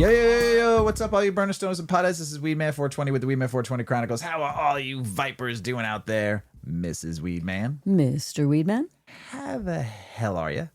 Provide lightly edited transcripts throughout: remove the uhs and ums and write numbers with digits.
Yo, what's up, all you burner stones and potheads? This is Weedman 420 with the Weedman 420 Chronicles. How are all you vipers doing out there? Mrs Weedman. Mr. Weedman. How the hell are you?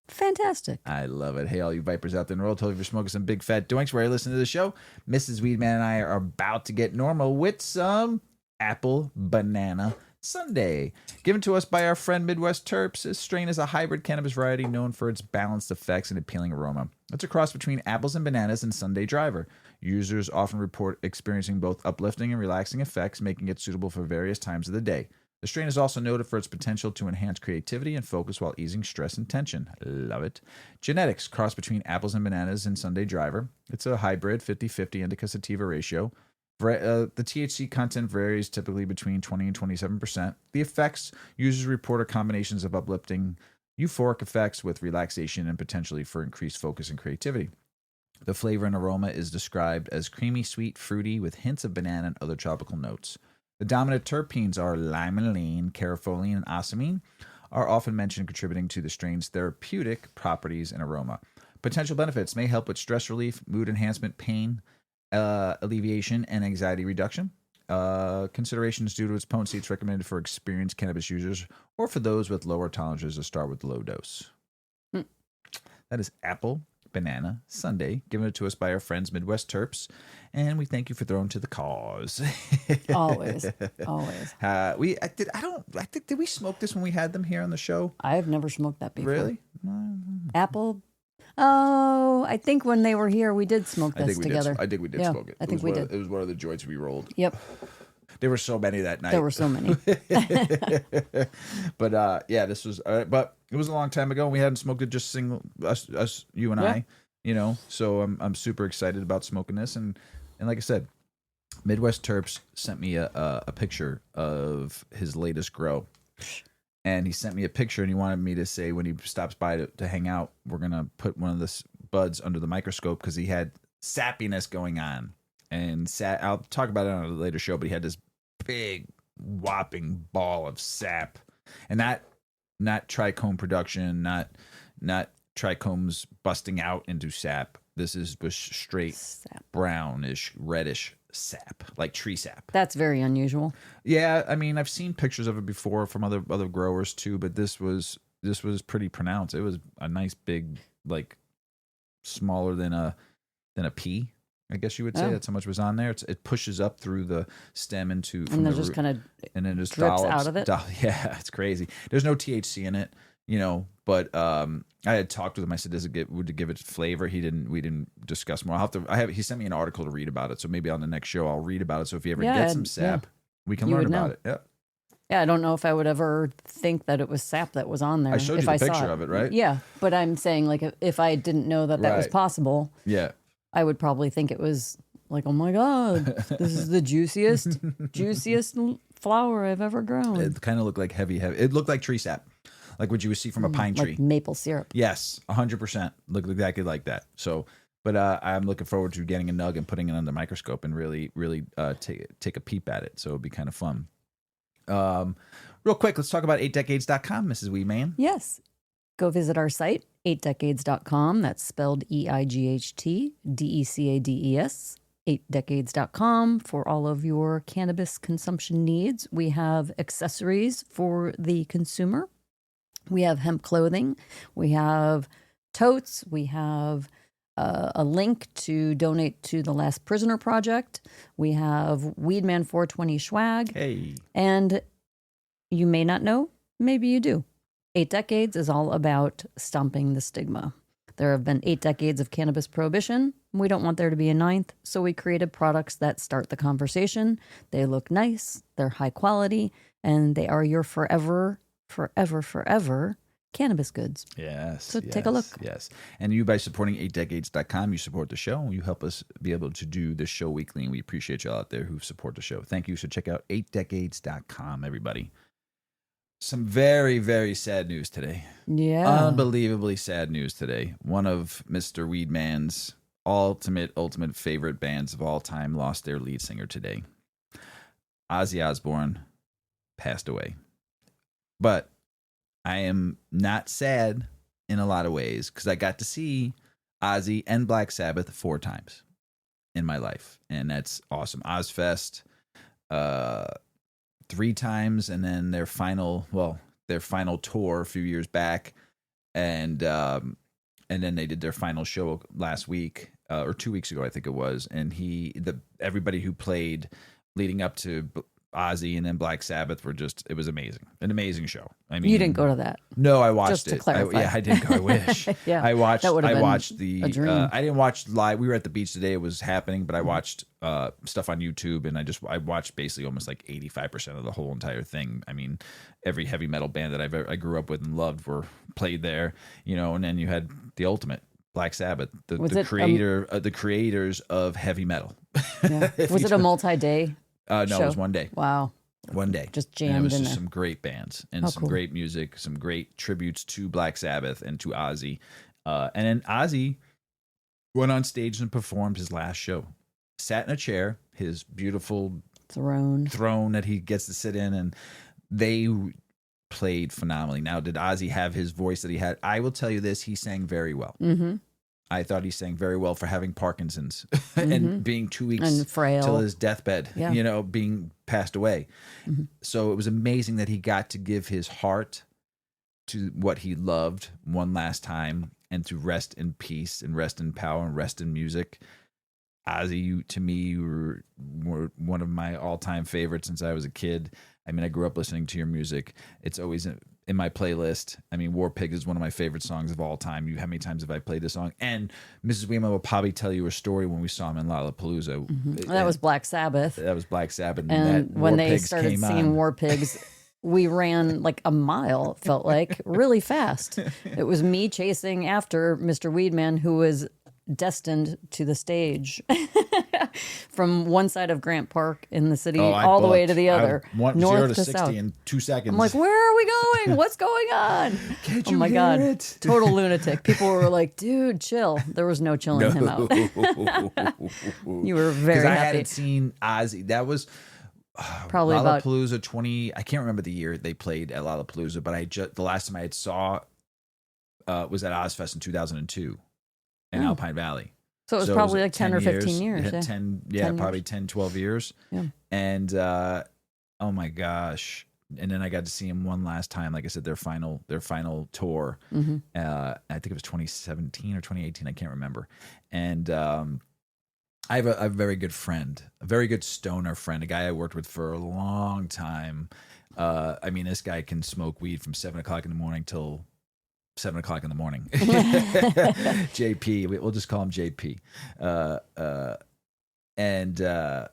Fantastic. I love it. Hey, all you vipers out there in the world, totally if you're smoking some big fat doinks where you listen to the show. Mrs Weedman and I are about to get normal with some Apple Banana Sundae. Given to us by our friend Midwest Terps, this strain is a hybrid cannabis variety known for its balanced effects and appealing aroma. It's a cross between apples and bananas and Sunday Driver. Users often report experiencing both uplifting and relaxing effects, making it suitable for various times of the day. The strain is also noted for its potential to enhance creativity and focus while easing stress and tension. Love it. Genetics, cross between apples and bananas and Sunday Driver. It's a hybrid 50-50 indica-sativa ratio. The THC content varies typically between 20 and 27%. The effects, users report are combinations of uplifting, euphoric effects with relaxation and potentially for increased focus and creativity. The flavor and aroma is described as creamy, sweet, fruity with hints of banana and other tropical notes. The dominant terpenes are limonene, caryophyllene, and ocimene, are often mentioned contributing to the strain's therapeutic properties and aroma. Potential benefits may help with stress relief, mood enhancement, pain alleviation, and anxiety reduction. Considerations due to its potency, it's recommended for experienced cannabis users or for those with lower tolerances to start with low dose. That is Apple Banana Sundae, given it to us by our friends Midwest Terps, and we thank you for throwing to the cause. Always. Did we smoke this when we had them here on the show? I've never smoked that before. Really? Apple. Oh, I think when they were here, we did smoke this together. I think we did smoke it. I think we did. It was one of the joints we rolled. Yep. There were so many that night. There were so many. But yeah, this was. But it was a long time ago. We hadn't smoked it just single us, you and I. You know, so I'm super excited about smoking this, and like I said, Midwest Terps sent me a picture of his latest grow. And he sent me a picture, and he wanted me to say when he stops by to hang out, we're going to put one of the buds under the microscope because he had sappiness going on. And I'll talk about it on a later show, but he had this big, whopping ball of sap. And not trichome production, not trichomes busting out into sap. This was straight sap. Brownish, reddish sap, like tree sap. That's very unusual. Yeah, I mean, I've seen pictures of it before from other growers too, but this was pretty pronounced. It was a nice big, like smaller than a pea, I guess you would say. That's how much was on there. It pushes up through the stem into from and then the just root, kind of and then just drips out of it. Yeah, it's crazy. There's no THC in it, you know, but I had talked with him. I said, would it give it flavor? We didn't discuss more. He sent me an article to read about it. So maybe on the next show, I'll read about it. So if you ever get some sap, we can learn about it. Yeah. Yeah. I don't know if I would ever think that it was sap that was on there. I showed you the picture of it, right? Yeah. But I'm saying, like, if I didn't know that was possible, I would probably think it was like, oh my God, this is the juiciest flower I've ever grown. It kind of looked like heavy. It looked like tree sap. Like what you would see from a pine tree. Like maple syrup. Yes, 100%. Look exactly like that. So, but I'm looking forward to getting a nug and putting it under the microscope and really take a peep at it. So it'll be kind of fun. Real quick, let's talk about 8decades.com, Mrs. Weedman. Yes. Go visit our site, 8decades.com. That's spelled EIGHTDECADES. 8decades.com for all of your cannabis consumption needs. We have accessories for the consumer. We have hemp clothing. We have totes. We have a link to donate to the Last Prisoner Project. We have Weedman 420 swag. Hey. And you may not know, maybe you do. 8 Decades is all about stomping the stigma. There have been 8 decades of cannabis prohibition. We don't want there to be a 9th, so we created products that start the conversation. They look nice, they're high quality, and they are your forever cannabis goods. Yes. So take a look. Yes. And you, by supporting 8decades.com, you support the show, and you help us be able to do this show weekly, and we appreciate you all out there who support the show. Thank you. So check out 8decades.com, everybody. Some very, very sad news today. Yeah. Unbelievably sad news today. One of Mr. Weedman's ultimate favorite bands of all time lost their lead singer today. Ozzy Osbourne passed away. But I am not sad in a lot of ways because I got to see Ozzy and Black Sabbath 4 times in my life, and that's awesome. Ozfest 3 times, and then their final tour a few years back, and then they did their final show last week or 2 weeks ago, I think it was. And everybody who played leading up to Ozzy and then Black Sabbath it was amazing, an amazing show. I mean, you didn't go to that? No, I watched Just to it. clarify. I did go. I wish. Yeah, I watched. that would have I been watched the. a dream. I didn't watch live. We were at the beach today. It was happening, but I watched stuff on YouTube, and I watched basically almost like 85% of the whole entire thing. I mean, every heavy metal band that I grew up with and loved were played there. And then you had the ultimate Black Sabbath, the creators of heavy metal. Yeah. Was it a multi-day? No, show? It was one day. Wow. One day. Just jammed and it was in just there. some great bands and some cool. great music, some great tributes to Black Sabbath and to Ozzy. And then Ozzy went on stage and performed his last show. Sat in a chair, his beautiful throne that he gets to sit in, and they played phenomenally. Now, did Ozzy have his voice that he had? I will tell you this, he sang very well. Mm-hmm. I thought he sang very well for having Parkinson's and being 2 weeks and frail till his deathbed, Yeah. Being passed away. Mm-hmm. So it was amazing that he got to give his heart to what he loved one last time and to rest in peace and rest in power and rest in music. Ozzy, to me, you were one of my all-time favorites since I was a kid. I mean, I grew up listening to your music. It's always in my playlist. I mean, War Pigs is one of my favorite songs of all time. How many times have I played this song? And Mrs Weedman will probably tell you a story when we saw him in Lollapalooza. Mm-hmm. That was Black Sabbath. That was Black Sabbath. And when they started singing War Pigs, we ran like a mile, it felt like, really fast. It was me chasing after Mr. Weedman, who was destined to the stage from one side of Grant Park in the city all the way to the other, north 0 to to 60 south. in 2 seconds. I'm like, where are we going? What's going on? Can't Oh you my hear God. it? Total lunatic. People were like, dude, chill. There was no chilling him out. You were very Because I happy. hadn't seen Ozzy. That was Probably about Lollapalooza 20. I can't remember the year they played at Lollapalooza, but the last time I had saw was at Ozfest in 2002 in Alpine Valley. So it was probably like 10 or 15 years. Yeah, 10 probably years. 10, 12 years. Yeah. And oh my gosh. And then I got to see him one last time. Like I said, their final tour. Mm-hmm. I think it was 2017 or 2018. I can't remember. And I have a very good friend, a very good stoner friend, a guy I worked with for a long time. I mean, this guy can smoke weed from 7 o'clock in the morning till 7 o'clock in the morning. JP, we'll just call him JP. And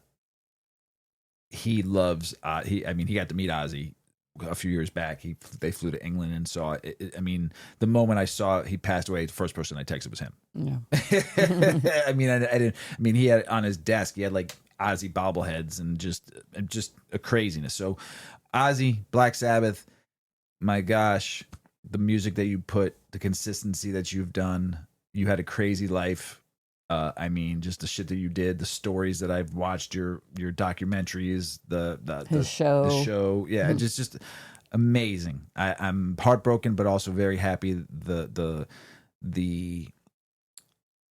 he loves. He got to meet Ozzy a few years back. They flew to England and saw it. I mean, the moment I saw he passed away, the first person I texted was him. Yeah. I mean, I didn't. I mean, he had on his desk. He had like Ozzy bobbleheads and just a craziness. So, Ozzy, Black Sabbath. My gosh. The music that you put, the consistency that you've done, you had a crazy life. I mean, just the shit that you did, the stories that I've watched, your documentaries, the show, yeah, just amazing. I'm heartbroken, but also very happy. The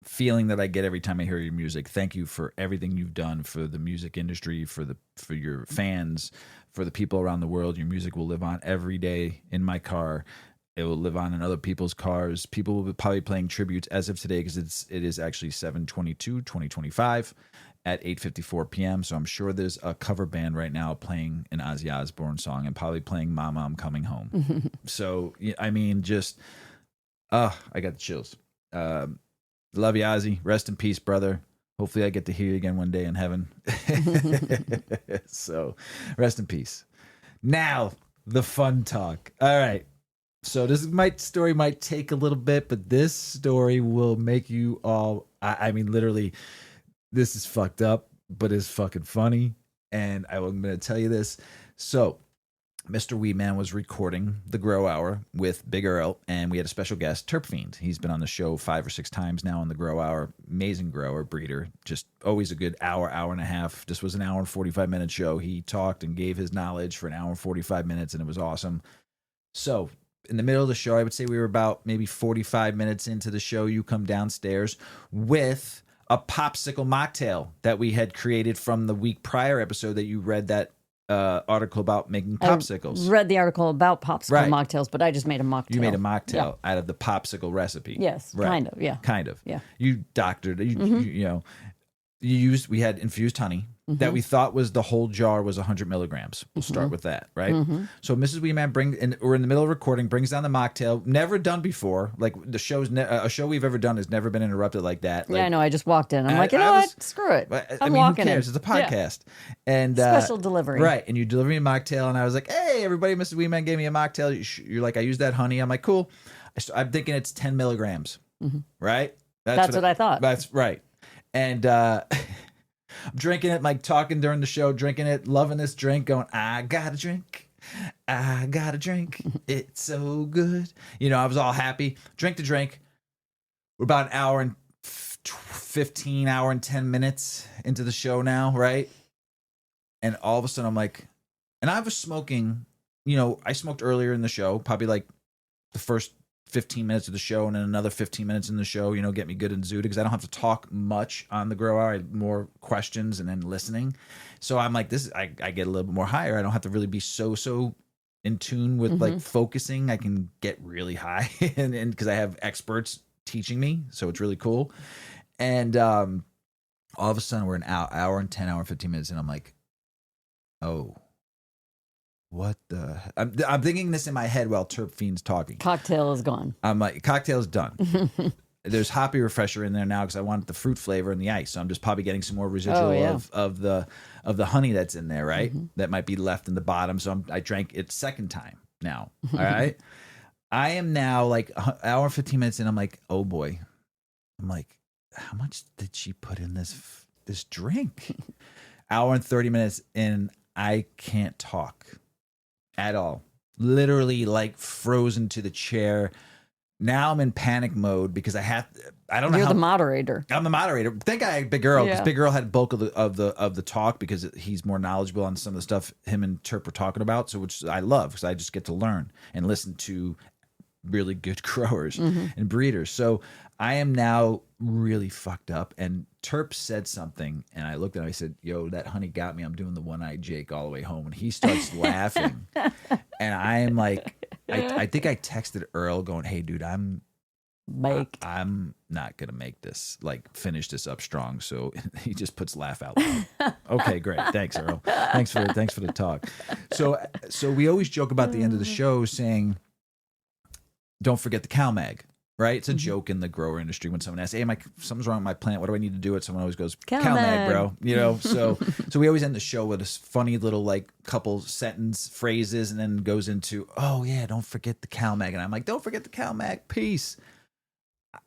feeling that I get every time I hear your music. Thank you for everything you've done for the music industry, for your fans, for the people around the world. Your music will live on every day in my car. It will live on in other people's cars. People will be probably playing tributes as of today because it is actually 7/22/2025 at 8:54 p.m. So I'm sure there's a cover band right now playing an Ozzy Osbourne song and probably playing Mama, I'm Coming Home. So, I mean, just, I got the chills. Love you, Ozzy. Rest in peace, brother. Hopefully I get to hear you again one day in heaven. So, rest in peace. Now, the fun talk. All right. So story might take a little bit, but this story will make you all, I mean, literally, this is fucked up, but it's fucking funny. And I'm going to tell you this. So Mr. Weedman was recording the Grow Hour with Big Earl, and we had a special guest, Terp Fiend. He's been on the show 5 or 6 times now on the Grow Hour. Amazing grower, breeder. Just always a good hour and a half. This was an hour and 45-minute show. He talked and gave his knowledge for an hour and 45 minutes, and it was awesome. So in the middle of the show, I would say we were about maybe 45 minutes into the show. You come downstairs with a popsicle mocktail that we had created from the week prior episode that you read that article about making popsicles. I read the article about popsicle Right. mocktails, but I just made a mocktail. You made a mocktail out of the popsicle recipe. Yes, Right. kind of, yeah. Kind of. Yeah. You doctored, we had infused honey that we thought was the whole jar was 100 milligrams. We'll start with that, right? So Mrs. Weedman we're in the middle of recording, brings down the mocktail, never done before. Like a show we've ever done has never been interrupted like that. Like, Yeah, I know. I just walked in. I'm like, you know what? Screw it. I'm walking who cares? in. It's a podcast. And Special delivery. Right. And you deliver me a mocktail, and I was like, hey, everybody, Mrs. Weedman gave me a mocktail. You're like, I used that honey. I'm like, cool. I'm thinking it's 10 milligrams, right? That's what I thought. That's right. And I'm drinking it, like talking during the show, drinking it, loving this drink, going, I gotta drink. I gotta drink. It's so good. I was all happy. Drink the drink. We're about an hour and 15, hour and 10 minutes into the show now, right? And all of a sudden I'm like, and I was smoking, I smoked earlier in the show, probably like the first 15 minutes of the show and then another 15 minutes in the show, get me good and zooted because I don't have to talk much on the grow hour. I have more questions and then listening. So I'm like, I get a little bit more higher. I don't have to really be so in tune with like focusing. I can get really high and because I have experts teaching me. So it's really cool. And all of a sudden we're an hour and 10, hour and 15 minutes. And I'm like, oh, what the? I'm thinking this in my head while Terp Fiend's talking. Cocktail is gone. I'm like, cocktail's done. There's hoppy refresher in there now because I want the fruit flavor and the ice. So I'm just probably getting some more residual of the honey that's in there, right? That might be left in the bottom. So I drank it second time now. All right. I am now like an hour and 15 minutes in. I'm like, oh boy. I'm like, how much did she put in this drink? Hour and 30 minutes in, I can't talk at all. Literally like frozen to the chair. Now I'm in panic mode because I don't know. You're the moderator. I'm the moderator. Thank God I had Big Girl because Yeah. Big Girl had bulk of the talk because he's more knowledgeable on some of the stuff him and Terp were talking about. So which I love because I just get to learn and listen to really good growers and breeders. So I am now really fucked up. And Terp said something, and I looked at him. I said, "Yo, that honey got me. I'm doing the one-eyed Jake all the way home." And he starts laughing, and I am like, I think I texted Earl, going, "Hey, dude, I'm not gonna make this finish this up strong." So he just puts laugh out loud. Okay, great. Thanks, Earl. Thanks for the talk. So we always joke about the end of the show saying, "Don't forget the cow mag." Right? It's a joke in the grower industry when someone asks, "Hey, something's wrong with my plant. What do I need to do it?" Someone always goes, "Cow mag, bro." So we always end the show with this funny little couple sentence phrases and then goes into, "Oh yeah, don't forget the cow mag." And I'm like, "Don't forget the cow mag. Peace."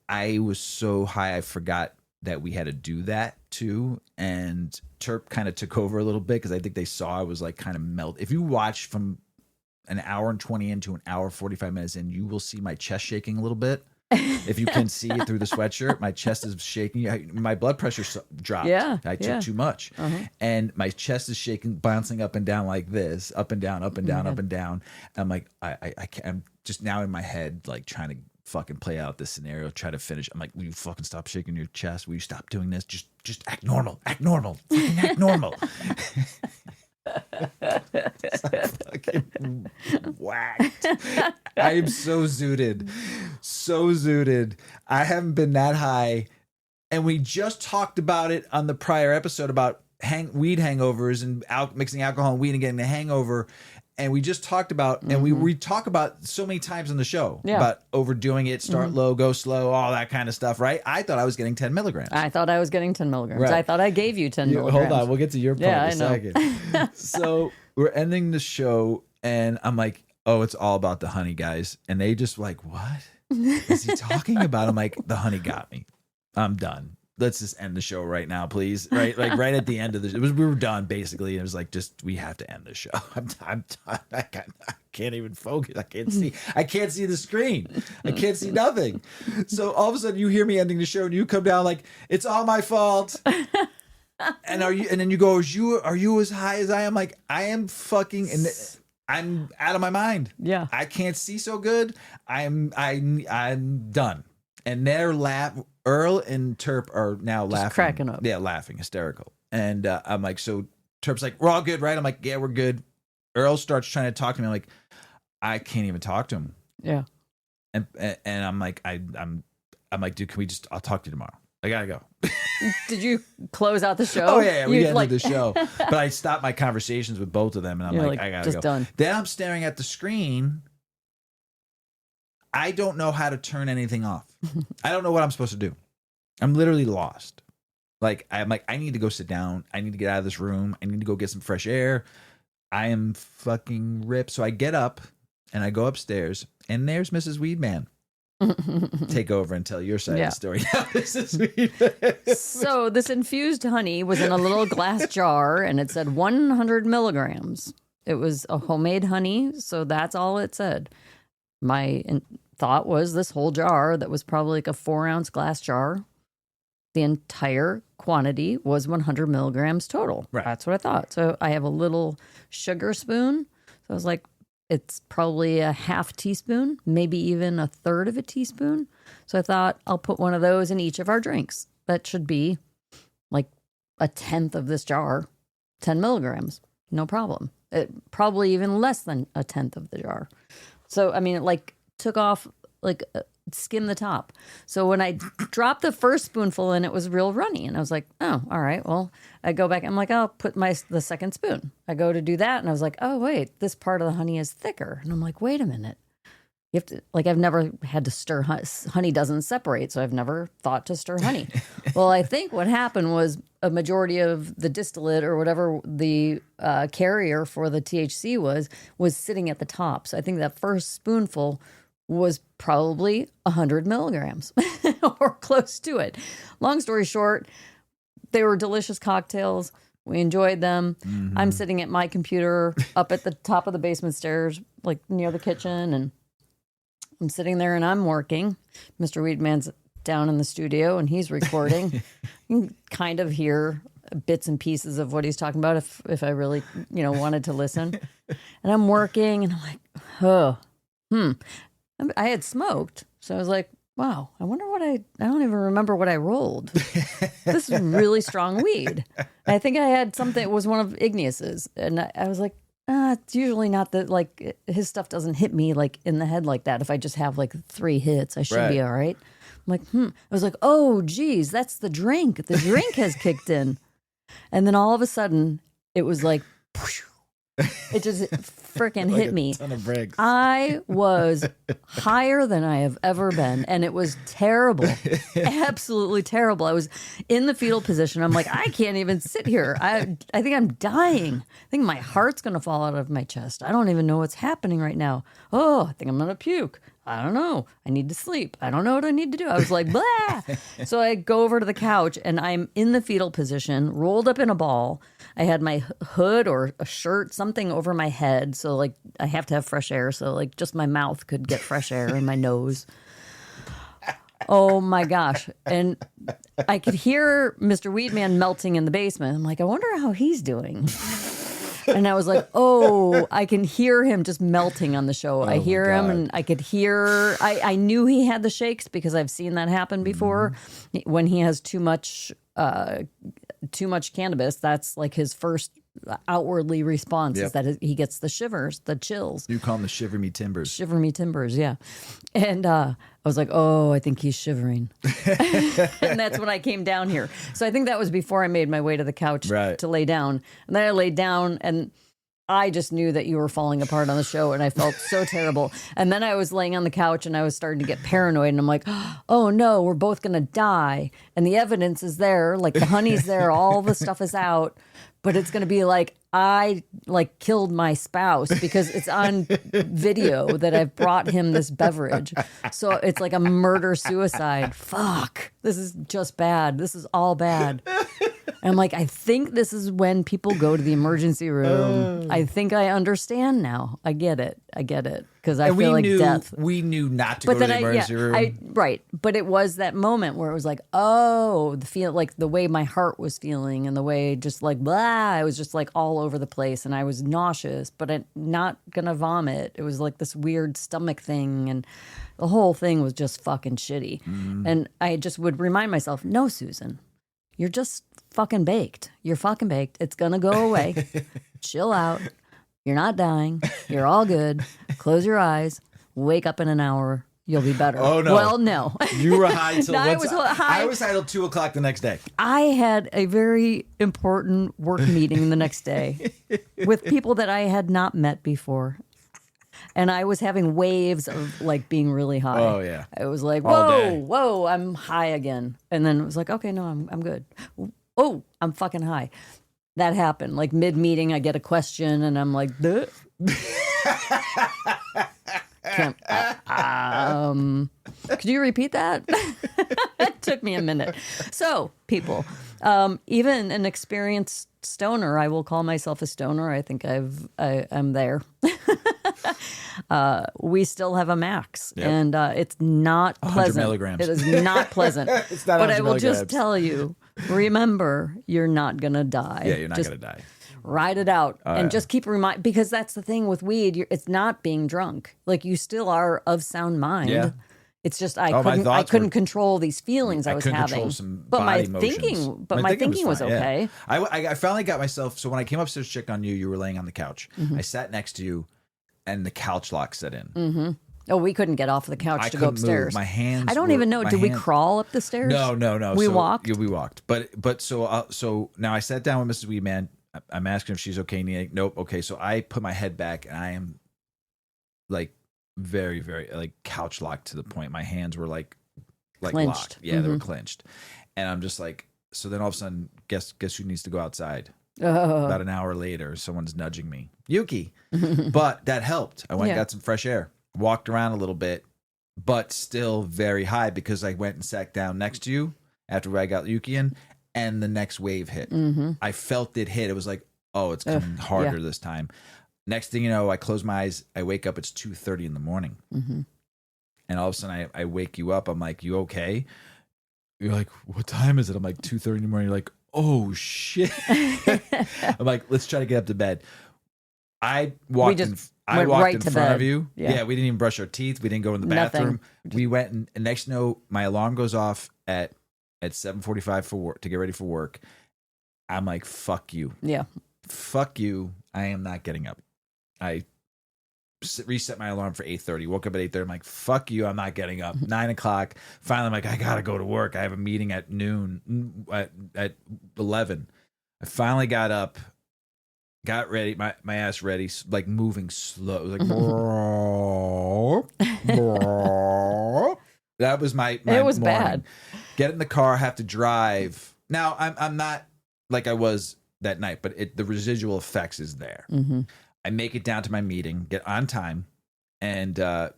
I was so high I forgot that we had to do that too. And Terp kind of took over a little bit because I think they saw I was kind of melt. If you watch from an hour and 20 into an hour 45 minutes in, you will see my chest shaking a little bit. If you can see it through the sweatshirt, my chest is shaking. My blood pressure dropped. Yeah, I took too much. And my chest is shaking, bouncing up and down like this, up and down, up and down, up and down. I'm like, I can't, I'm just now in my head, trying to fucking play out this scenario, try to finish. I'm like, will you fucking stop shaking your chest? Will you stop doing this? Just act normal. Act normal. Fucking act normal. Fucking whacked. I am so zooted. I haven't been that high. And we just talked about it on the prior episode about weed hangovers and mixing alcohol and weed and getting a hangover. And we just talked about, and we talk about so many times on the show about overdoing it, start low, go slow, all that kind of stuff, right? I thought I was getting 10 milligrams. I thought I was getting 10 milligrams. Right. I thought I gave you 10 milligrams. Hold on, we'll get to your part in a second. Know. So we're ending the show, and I'm like, oh, it's all about the honey, guys. And they just what is he talking about? I'm like, the honey got me. I'm done. Let's just end the show right now, please. Right, right at the end of we were done basically. It was we have to end the show. I'm done. I can't even focus. I can't see the screen. I can't see nothing. So all of a sudden you hear me ending the show and you come down it's all my fault. And then you go, are you as high as I am? I am fucking. And I'm out of my mind. Yeah. I can't see so good. I'm done. And they're Earl and Terp are now laughing, cracking up. Yeah, laughing, hysterical. And I'm like, so Terp's like, we're all good, right? I'm like, yeah, we're good. Earl starts trying to talk to me. I'm like, I can't even talk to him. Yeah. And I'm like, I'm like, dude, I'll talk to you tomorrow. I gotta go. Did you close out the show? Oh yeah, we ended like the show. But I stopped my conversations with both of them, and I'm like, I gotta just go. Done. Then I'm staring at the screen. I don't know how to turn anything off. I don't know what I'm supposed to do. I'm literally lost. I'm like, I need to go sit down. I need to get out of this room. I need to go get some fresh air. I am fucking ripped. So I get up and I go upstairs, and there's Mrs. Weedman. Take over and tell your side of the story. Mrs. Weedman. So this infused honey was in a little glass jar, and it said 100 milligrams. It was a homemade honey, so that's all it said. My thought was this whole jar that was probably like a 4-ounce glass jar, the entire quantity was 100 milligrams total. Right. That's what I thought. So I have a little sugar spoon. So I was like, it's probably a half teaspoon, maybe even a third of a teaspoon. So I thought I'll put one of those in each of our drinks. That should be like a tenth of this jar, 10 milligrams. No problem. Probably even less than a tenth of the jar. So, I mean, it like took off, like skimmed the top. So when I dropped the first spoonful in, it was real runny. And I was like, oh, all right. Well, I go back. I'm like, I'll put the second spoon. I go to do that. And I was like, oh, wait, this part of the honey is thicker. And I'm like, wait a minute. You have to, like, I've never had to stir honey doesn't separate. So I've never thought to stir honey. Well, I think what happened was a majority of the distillate or whatever the carrier for the THC was sitting at the top. So I think that first spoonful was probably 100 milligrams or close to it. Long story short, they were delicious cocktails. We enjoyed them. Mm-hmm. I'm sitting at my computer up at the top of the basement stairs, like near the kitchen, and I'm sitting there and I'm working. Mr. Weedman's down in the studio and he's recording. You can kind of hear bits and pieces of what he's talking about if I really, wanted to listen. And I'm working and I'm like, I had smoked. So I was like, wow, I wonder I don't even remember what I rolled. This is really strong weed. I think I had something, it was one of Igneous's. And I was like, it's usually not that, like, his stuff doesn't hit me like in the head like that. If I just have like 3 hits, I should be all right. I'm like, I was like, oh, geez, that's the drink. The drink has kicked in. And then all of a sudden, it was like, it just freaking like hit me. Ton of breaks. I was higher than I have ever been, and it was terrible, absolutely terrible. I was in the fetal position. I'm like, I can't even sit here. I think I'm dying. I think my heart's gonna fall out of my chest. I don't even know what's happening right now. Oh, I think I'm gonna puke. I don't know. I need to sleep. I don't know what I need to do. I was like, blah. So I go over to the couch and I'm in the fetal position, rolled up in a ball. I had my hood or a shirt, something over my head. So like I have to have fresh air. So like just my mouth could get fresh air in my nose. Oh my gosh. And I could hear Mr. Weedman melting in the basement. I'm like, I wonder how he's doing. And I was like, oh, I can hear him just melting on the show. I hear him and I could hear, I knew he had the shakes because I've seen that happen before. When he has too much cannabis, that's like his first outwardly response is that he gets the shivers, the chills. You call them the shiver me timbers. Shiver me timbers, yeah. And I was like, oh, I think he's shivering. And that's when I came down here. So I think that was before I made my way to the couch to lay down. And then I laid down and I just knew that you were falling apart on the show and I felt so terrible. And then I was laying on the couch and I was starting to get paranoid and I'm like, oh no, we're both going to die. And the evidence is there, like the honey's there, all the stuff is out. But it's going to be like, I like killed my spouse because it's on video that I've brought him this beverage. So it's like a murder suicide. Fuck. This is just bad. This is all bad. And I'm like, I think this is when people go to the emergency room. I think I understand now. I get it. Because I feel like death. We knew not to go to the emergency room. Right. But it was that moment where it was like, oh, the way my heart was feeling and the way just like, blah, I was just like all over the place and I was nauseous, but I'm not going to vomit. It was like this weird stomach thing and the whole thing was just fucking shitty. And I just would remind myself, no, Susan, you're just fucking baked. You're fucking baked. It's going to go away. Chill out. You're not dying. You're all good. Close your eyes. Wake up in an hour. You'll be better. Oh, no. Well, no. You were high till No, I was high till 2 o'clock the next day. I had a very important work meeting the next day with people that I had not met before. And I was having waves of like being really high. Oh, yeah. It was like, All day. whoa, I'm high again. And then it was like, okay, no, I'm good. Oh, I'm fucking high. That happened. Like mid-meeting, I get a question and I'm like, duh. Could you repeat that? It took me a minute. So, people, even an experienced stoner, I will call myself a stoner. I think I'm there. We still have a max, and it's not 100 pleasant. milligrams. It is not pleasant. It's not but 100 I will just milligrams. tell you, remember, you're not gonna die. Yeah, you're not Just going to die. ride it out and just keep because that's the thing with weed. It's not being drunk. Like you still are of sound mind. Yeah. It's just my I thoughts couldn't were- control these feelings I was couldn't having. control some But my body motions. thinking, my thinking was fine, yeah. okay. I finally got myself. So when I came upstairs to check on you, you were laying on the couch. I sat next to you, and the couch lock set in. Oh, we couldn't get off the couch I to go couldn't upstairs. move. My hands. I don't were- even know. my Did we hand- crawl up the stairs? No. We So, walked? Yeah, we walked. But so now I sat down with Mrs. Weedman. I'm asking if she's okay. And he's like, nope. Okay. So I put my head back, and I am like very, very like couch locked to the point. My hands were like Clenched. locked. Yeah, they were clenched. And I'm just like, so then all of a sudden, guess who needs to go outside? About an hour later, someone's nudging me, Yuki. But that helped. I went and got some fresh air, walked around a little bit, but still very high because I went and sat down next to you after I got Yuki in, and the next wave hit. I felt it hit. It was like, oh, it's coming harder this time. Next thing you know, I close my eyes. I wake up. It's 2:30 in the morning. And all of a sudden, I wake you up. I'm like, you okay? You're like, what time is it? I'm like, 2:30 in the morning. You're like, oh, shit. I'm like, let's try to get up to bed. I walked in right to front bed. of you. Yeah. Yeah, we didn't even brush our teeth. We didn't go in the Nothing. bathroom. We went, and next thing you know, my alarm goes off at 7:45 for work to get ready for work. I'm like, fuck you. Yeah. Fuck you. I am not getting up. I reset my alarm for 8:30. Woke up at 8:30. I'm like, fuck you. I'm not getting up. 9 o'clock. Finally, I'm like, I gotta go to work. I have a meeting at noon at 11. I finally got up, got ready, my ass ready, like moving slow. It was like, that was my It was morning. bad. Get in the car, have to drive. Now I'm not like I was that night, but the residual effects is there. I make it down to my meeting, get on time, and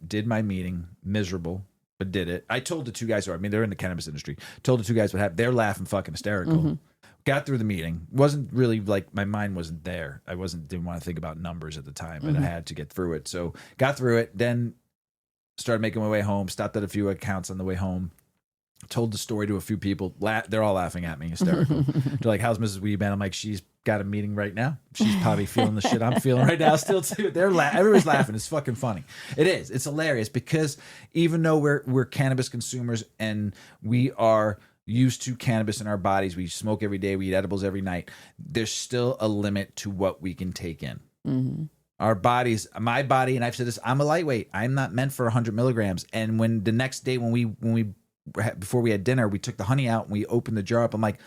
did my meeting. Miserable, but did it. I told the two guys, they're in the cannabis industry. Told the two guys what happened. They're laughing fucking hysterical. Got through the meeting. Wasn't really like, my mind wasn't there. Didn't want to think about numbers at the time, but I had to get through it. So got through it. Then started making my way home. Stopped at a few accounts on the way home. Told the story to a few people. They're all laughing at me, hysterical. They're like, how's Mrs. Weedman? I'm like, she's got a meeting right now. She's probably feeling the shit I'm feeling right now still too. Everybody's laughing. It's fucking funny. It is. It's hilarious because even though we're cannabis consumers and we are used to cannabis in our bodies, we smoke every day, we eat edibles every night, there's still a limit to what we can take in. Our bodies, my body, and I've said this, I'm a lightweight. I'm not meant for 100 milligrams. And when the next day, when we before we had dinner, we took the honey out and we opened the jar up. I'm like,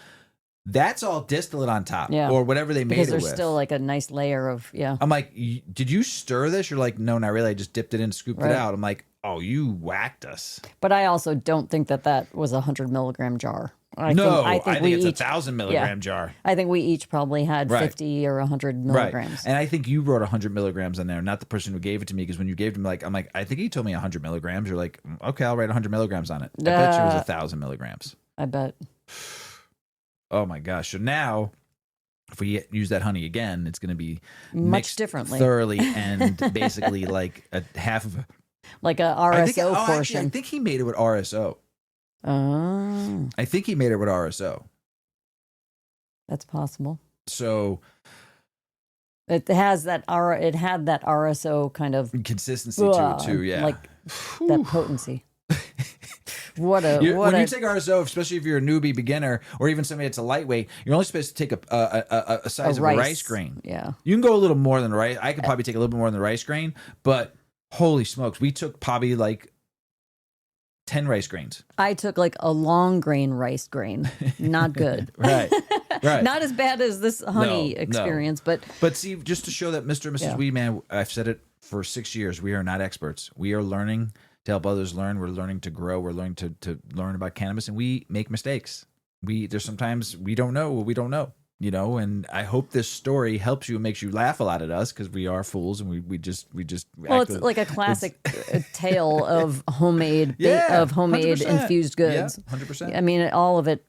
that's all distillate on top, or whatever they made Because it there's with. still like a nice layer of, I'm like, did you stir this? You're like, no, not really. I just dipped it in, scooped it out. I'm like, oh, you whacked us. But I also don't think that was a 100 milligram jar. I think it's each, 1,000 milligram jar. I think we each probably had 50 or 100 milligrams. Right. And I think you wrote 100 milligrams in there, not the person who gave it to me, because when you gave it to me, I'm like, I think he told me 100 milligrams. You're like, okay, I'll write 100 milligrams on it. I bet you it was 1,000 milligrams. I bet. Oh my gosh. So now if we use that honey again, it's going to be Much mixed differently. thoroughly and basically like a half of Like a RSO portion. Actually, I think he made it with RSO. Oh, I think he made it with RSO. that's possible. So It has that it had that RSO kind of consistency to it too, yeah. like that potency. What when a you take RSO, especially if you're a newbie beginner or even somebody that's a lightweight, you're only supposed to take a size of a rice grain. Yeah. You can go a little more than the rice. I could probably take a little bit more than the rice grain, but holy smokes, we took probably like 10 rice grains. I took like a long grain rice grain. Not good. Right. Not as bad as this honey No. experience, but See, just to show that Mr. and Mrs. Yeah. Weedman, I've said it for 6 years, we are not experts. We are learning to help others learn. We're learning to grow. We're learning to learn about cannabis, and we make mistakes. There's sometimes we don't know what we don't know, and I hope this story helps you and makes you laugh a lot at us because we are fools and we just well, it's like a classic tale of homemade Yeah, of homemade 100%. infused goods. Yeah, 100%. I mean, all of it.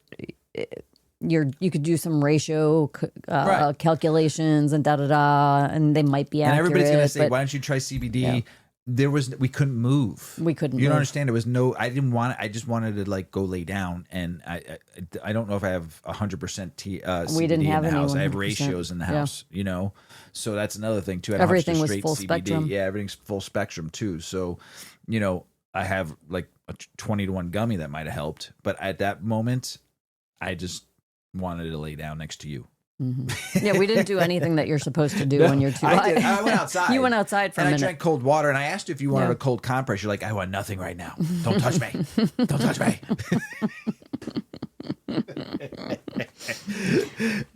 You could do some ratio Right. calculations and and they might be And accurate. everybody's gonna say, but "Why don't you try CBD?" Yeah. We couldn't move. We couldn't You don't move. understand. There was no. I didn't want it. I just wanted to like go lay down, and I don't know if I have 100% CBD We didn't have in the any house. I have 100%. ratios in the Yeah. house. So that's another thing too. I don't Everything have was just straight full CBD. spectrum. Yeah, everything's full spectrum too. So, I have like a 20-to-1 gummy that might have helped, but at that moment, I just wanted to lay down next to you. Mm-hmm. Yeah, we didn't do anything that you're supposed to do when you're too I high. did. I went outside. You went outside for and a I minute. drank cold water, and I asked you if you wanted Yeah. a cold compress. You're like, I want nothing right now. Don't touch me. Don't touch me.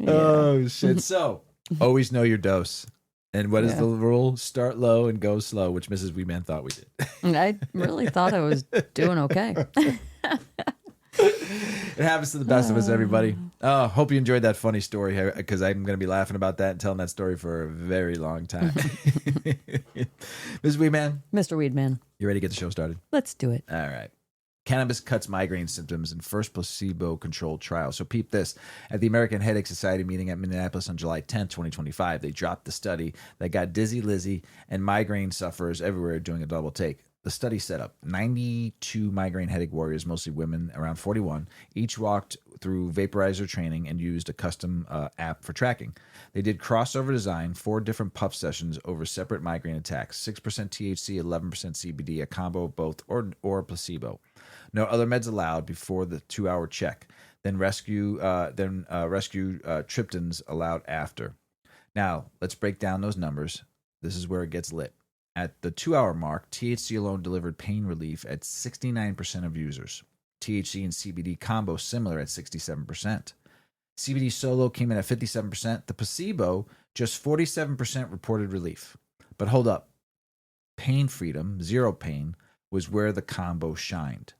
Oh shit! So always know your dose. And what is the rule? Start low and go slow, which Mrs. Weedman thought we did. And I really thought I was doing okay. It happens to the best of us, everybody. Hope you enjoyed that funny story because I'm going to be laughing about that and telling that story for a very long time. Mrs. Weedman, Mr. Weedman, you ready to get the show started? let's do it. All right. Cannabis cuts migraine symptoms in first placebo-controlled trial. So peep this. At the American Headache Society meeting at Minneapolis on July 10th, 2025, they dropped the study that got Dizzy Lizzy and migraine sufferers everywhere doing a double take. The study set up 92 migraine headache warriors, mostly women, around 41. Each walked through vaporizer training and used a custom app for tracking. They did crossover design, 4 different puff sessions over separate migraine attacks, 6% THC, 11% CBD, a combo of both or placebo. No other meds allowed before the 2-hour check. Then rescue triptans allowed after. Now, let's break down those numbers. This is where it gets lit. At the 2-hour mark, THC alone delivered pain relief at 69% of users. THC and CBD combo similar at 67%. CBD solo came in at 57%. The placebo, just 47% reported relief. But hold up. Pain freedom, zero pain, was where the combo shined.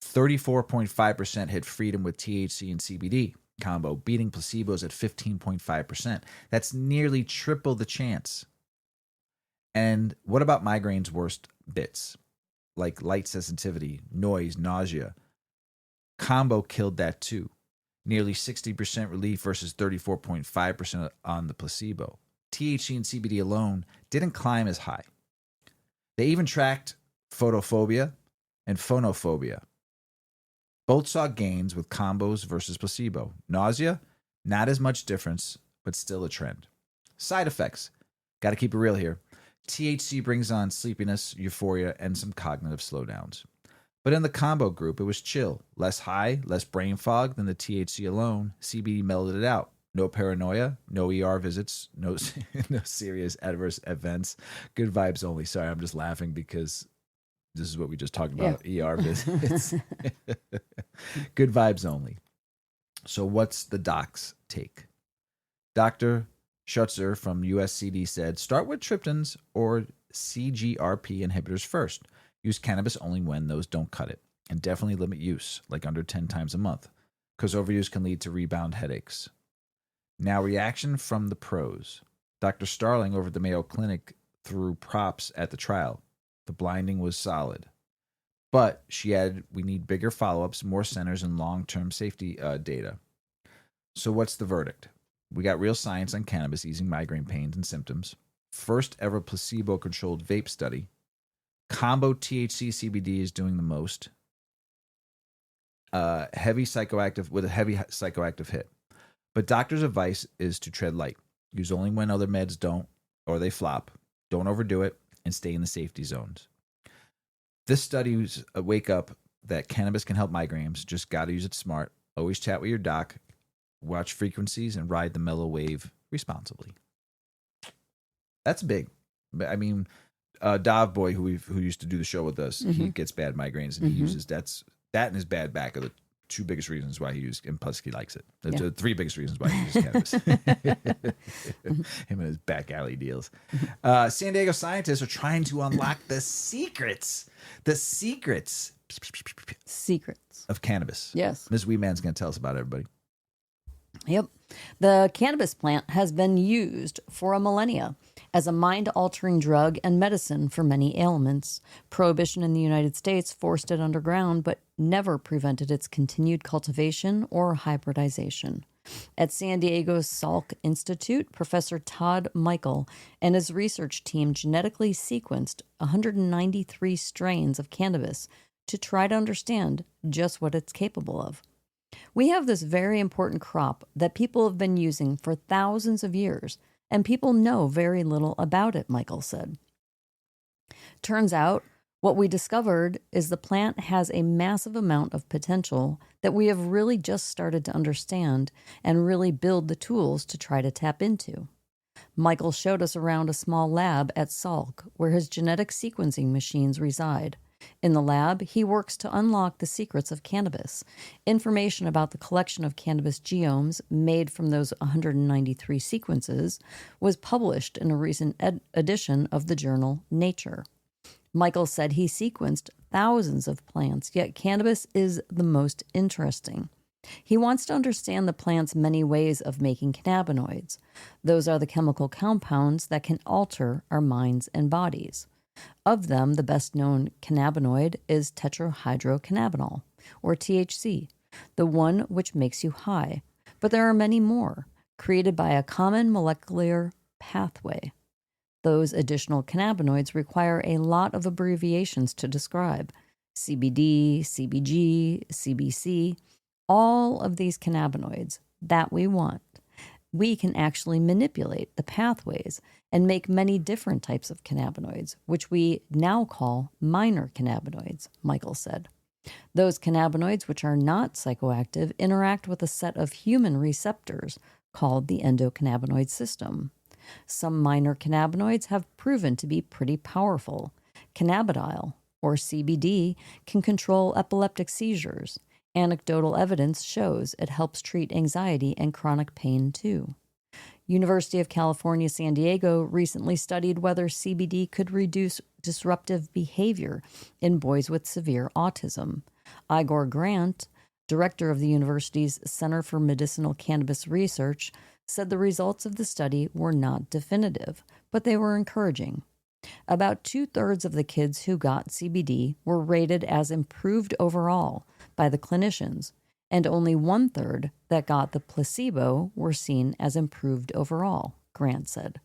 34.5% hit freedom with THC and CBD combo, beating placebos at 15.5%. That's nearly triple the chance. And what about migraine's worst bits? Like light sensitivity, noise, nausea. Combo killed that too. Nearly 60% relief versus 34.5% on the placebo. THC and CBD alone didn't climb as high. They even tracked photophobia and phonophobia. Both saw gains with combos versus placebo. Nausea, not as much difference, but still a trend. Side effects, got to keep it real here. THC brings on sleepiness, euphoria, and some cognitive slowdowns. But in the combo group, it was chill. Less high, less brain fog than the THC alone. CBD melded it out. No paranoia, no ER visits, no serious adverse events. Good vibes only. Sorry, I'm just laughing because this is what we just talked about, ER visits. Good vibes only. So what's the doc's take? Dr. Schutzer from USCD said, start with triptans or CGRP inhibitors first. Use cannabis only when those don't cut it. And definitely limit use, like under 10 times a month, because overuse can lead to rebound headaches. Now, reaction from the pros. Dr. Starling over at the Mayo Clinic threw props at the trial. The blinding was solid. But she added, we need bigger follow-ups, more centers, and long-term safety data. So what's the verdict? We got real science on cannabis easing migraine pains and symptoms. First ever placebo-controlled vape study. Combo THC CBD is doing the most. Heavy psychoactive hit. But doctor's advice is to tread light. Use only when other meds don't or they flop. Don't overdo it and stay in the safety zones. This study's a wake up that cannabis can help migraines. Just got to use it smart. Always chat with your doc. Watch frequencies and ride the mellow wave responsibly. That's big. I mean, Dov Boy, who used to do the show with us, he gets bad migraines and he uses that and his bad back are the two biggest reasons why he uses, and plus he likes it. The three biggest reasons why he uses cannabis. Him and his back alley deals. San Diego scientists are trying to unlock the secrets of cannabis. Yes. Mrs Weedman's going to tell us about it, everybody. Yep. The cannabis plant has been used for a millennia as a mind-altering drug and medicine for many ailments. Prohibition in the United States forced it underground, but never prevented its continued cultivation or hybridization. At San Diego's Salk Institute, Professor Todd Michael and his research team genetically sequenced 193 strains of cannabis to try to understand just what it's capable of. We have this very important crop that people have been using for thousands of years, and people know very little about it, Michael said. Turns out, what we discovered is the plant has a massive amount of potential that we have really just started to understand and really build the tools to try to tap into. Michael showed us around a small lab at Salk, where his genetic sequencing machines reside. In the lab, he works to unlock the secrets of cannabis. Information about the collection of cannabis genomes made from those 193 sequences was published in a recent edition of the journal Nature. Michael said he sequenced thousands of plants, yet cannabis is the most interesting. He wants to understand the plant's many ways of making cannabinoids. Those are the chemical compounds that can alter our minds and bodies. Of them, the best-known cannabinoid is tetrahydrocannabinol, or THC, the one which makes you high. But there are many more, created by a common molecular pathway. Those additional cannabinoids require a lot of abbreviations to describe. CBD, CBG, CBC, all of these cannabinoids that we want. We can actually manipulate the pathways and make many different types of cannabinoids, which we now call minor cannabinoids, Michael said. Those cannabinoids which are not psychoactive interact with a set of human receptors called the endocannabinoid system. Some minor cannabinoids have proven to be pretty powerful. Cannabidiol, or CBD, can control epileptic seizures. Anecdotal evidence shows it helps treat anxiety and chronic pain too. University of California, San Diego recently studied whether CBD could reduce disruptive behavior in boys with severe autism. Igor Grant, director of the university's Center for Medicinal Cannabis Research, said the results of the study were not definitive, but they were encouraging. About 2/3 of the kids who got CBD were rated as improved overall by the clinicians, and only 1/3 that got the placebo were seen as improved overall, Grant said.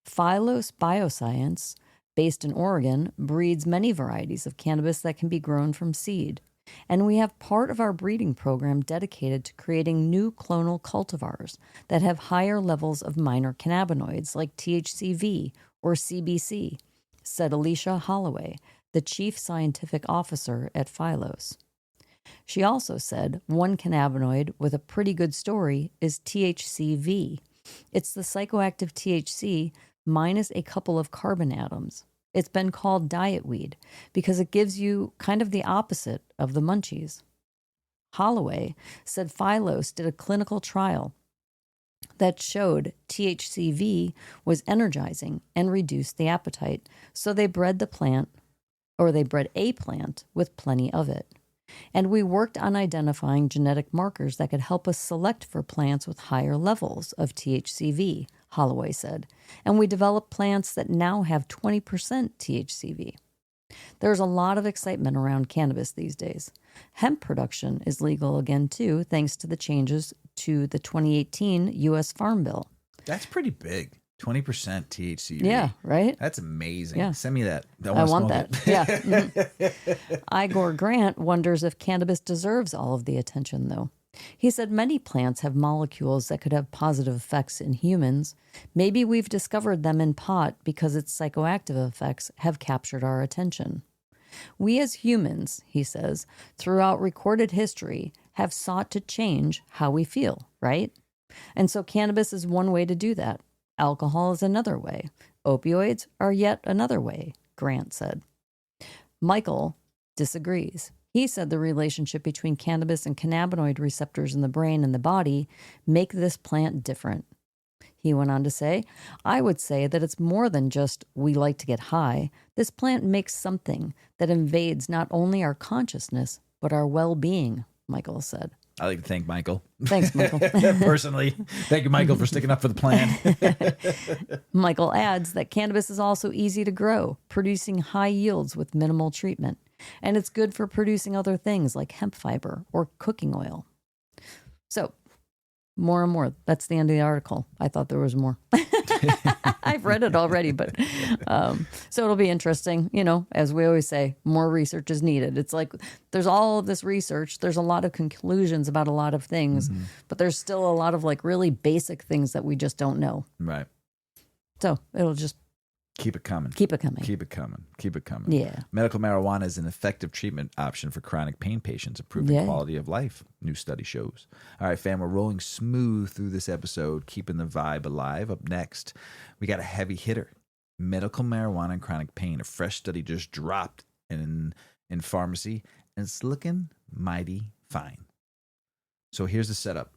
Phylos Bioscience, based in Oregon, breeds many varieties of cannabis that can be grown from seed, and we have part of our breeding program dedicated to creating new clonal cultivars that have higher levels of minor cannabinoids like THCV or CBC, said Alicia Holloway, the chief scientific officer at Phylos. She also said one cannabinoid with a pretty good story is THCV. It's the psychoactive THC minus a couple of carbon atoms. It's been called diet weed because it gives you kind of the opposite of the munchies. Holloway said Phylos did a clinical trial that showed THCV was energizing and reduced the appetite, so they bred a plant with plenty of it. And we worked on identifying genetic markers that could help us select for plants with higher levels of THCV, Holloway said. And we developed plants that now have 20% THCV. There's a lot of excitement around cannabis these days. Hemp production is legal again, too, thanks to the changes to the 2018 U.S. Farm Bill. That's pretty big. 20% THC. Yeah, right? That's amazing. Yeah. Send me that. I want smoke that. it. Yeah. Mhm. Igor Grant wonders if cannabis deserves all of the attention, though. He said many plants have molecules that could have positive effects in humans. Maybe we've discovered them in pot because its psychoactive effects have captured our attention. We as humans, he says, throughout recorded history, have sought to change how we feel, right? And so cannabis is one way to do that. Alcohol is another way. Opioids are yet another way, Grant said. Michael disagrees. He said the relationship between cannabis and cannabinoid receptors in the brain and the body make this plant different. He went on to say, I would say that it's more than just we like to get high. This plant makes something that invades not only our consciousness, but our well-being, Michael said. I'd like to thank Michael. Thanks, Michael. Personally. Thank you, Michael, for sticking up for the plan. Michael adds that cannabis is also easy to grow, producing high yields with minimal treatment. And it's good for producing other things like hemp fiber or cooking oil. So, more and more. That's the end of the article. I thought there was more. I've read it already, but so it'll be interesting. You know, as we always say, more research is needed. It's like there's all of this research. There's a lot of conclusions about a lot of things, but there's still a lot of like really basic things that we just don't know. Right. So it'll just keep it coming. Keep it coming. Keep it coming. Keep it coming. Yeah. Medical marijuana is an effective treatment option for chronic pain patients, improving quality of life, new study shows. All right, fam, we're rolling smooth through this episode, keeping the vibe alive. Up next, we got a heavy hitter. Medical marijuana and chronic pain. A fresh study just dropped in pharmacy, and it's looking mighty fine. So here's the setup.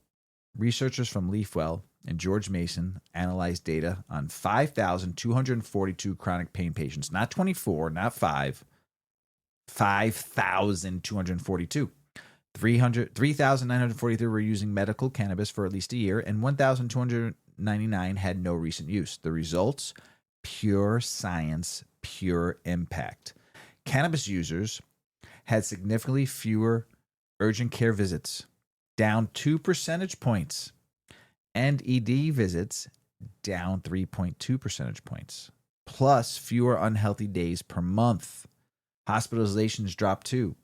Researchers from Leafwell and George Mason analyzed data on 5,242 chronic pain patients, not 24, not 5, 5,242. 3,943 were using medical cannabis for at least a year, and 1,299 had no recent use. The results, pure science, pure impact. Cannabis users had significantly fewer urgent care visits, down 2 percentage points. And ED visits down 3.2 percentage points, plus fewer unhealthy days per month. Hospitalizations dropped too,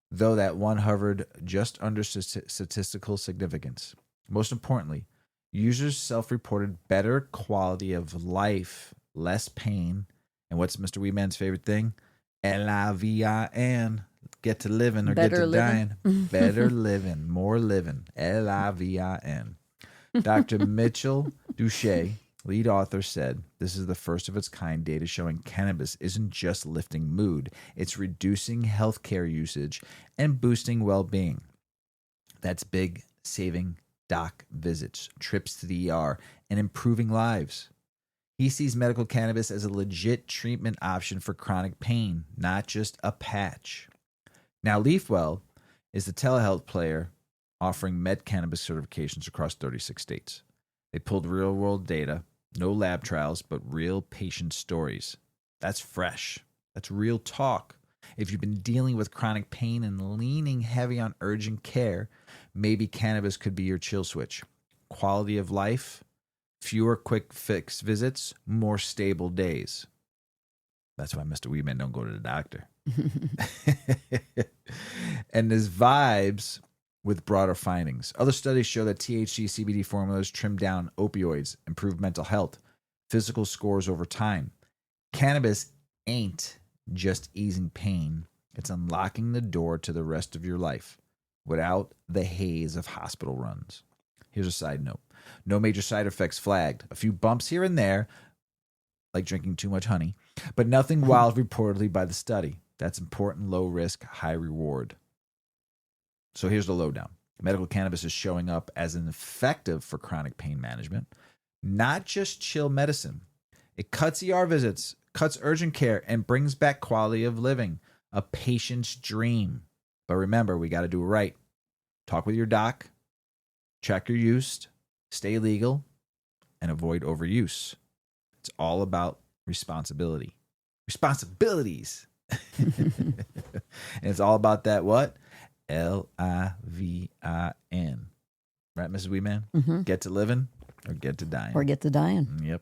though that one hovered just under statistical significance. Most importantly, users self-reported better quality of life, less pain, and what's Mr. Weedman's favorite thing? L-I-V-I-N. Get to living or Better get to living. dying. Better living, more living. L-I-V-I-N. Dr. Mitchell Duche, lead author, said, this is the first of its kind data showing cannabis isn't just lifting mood, it's reducing healthcare usage and boosting well-being. That's big, saving doc visits, trips to the ER, and improving lives. He sees medical cannabis as a legit treatment option for chronic pain, not just a patch. Now, Leafwell is the telehealth player offering med cannabis certifications across 36 states. They pulled real-world data, no lab trials, but real patient stories. That's fresh. That's real talk. If you've been dealing with chronic pain and leaning heavy on urgent care, maybe cannabis could be your chill switch. Quality of life, fewer quick fix visits, more stable days. That's why Mr. Weedman don't go to the doctor. And there's vibes with broader findings. Other studies show that THC CBD formulas trim down opioids, improve mental health, physical scores over time. Cannabis ain't just easing pain. It's unlocking the door to the rest of your life without the haze of hospital runs. Here's a side note. No major side effects flagged. A few bumps here and there, like drinking too much honey, but nothing wild reportedly by the study. That's important, low risk, high reward. So here's the lowdown. Medical cannabis is showing up as an effective for chronic pain management, not just chill medicine. It cuts ER visits, cuts urgent care, and brings back quality of living, a patient's dream. But remember, we got to do it right. Talk with your doc, check your use, stay legal, and avoid overuse. It's all about responsibility. Responsibilities. And it's all about that what? L-I-V-I-N. Right, Mrs. Weedman? Get to living or get to dying. Or get to dying. Yep.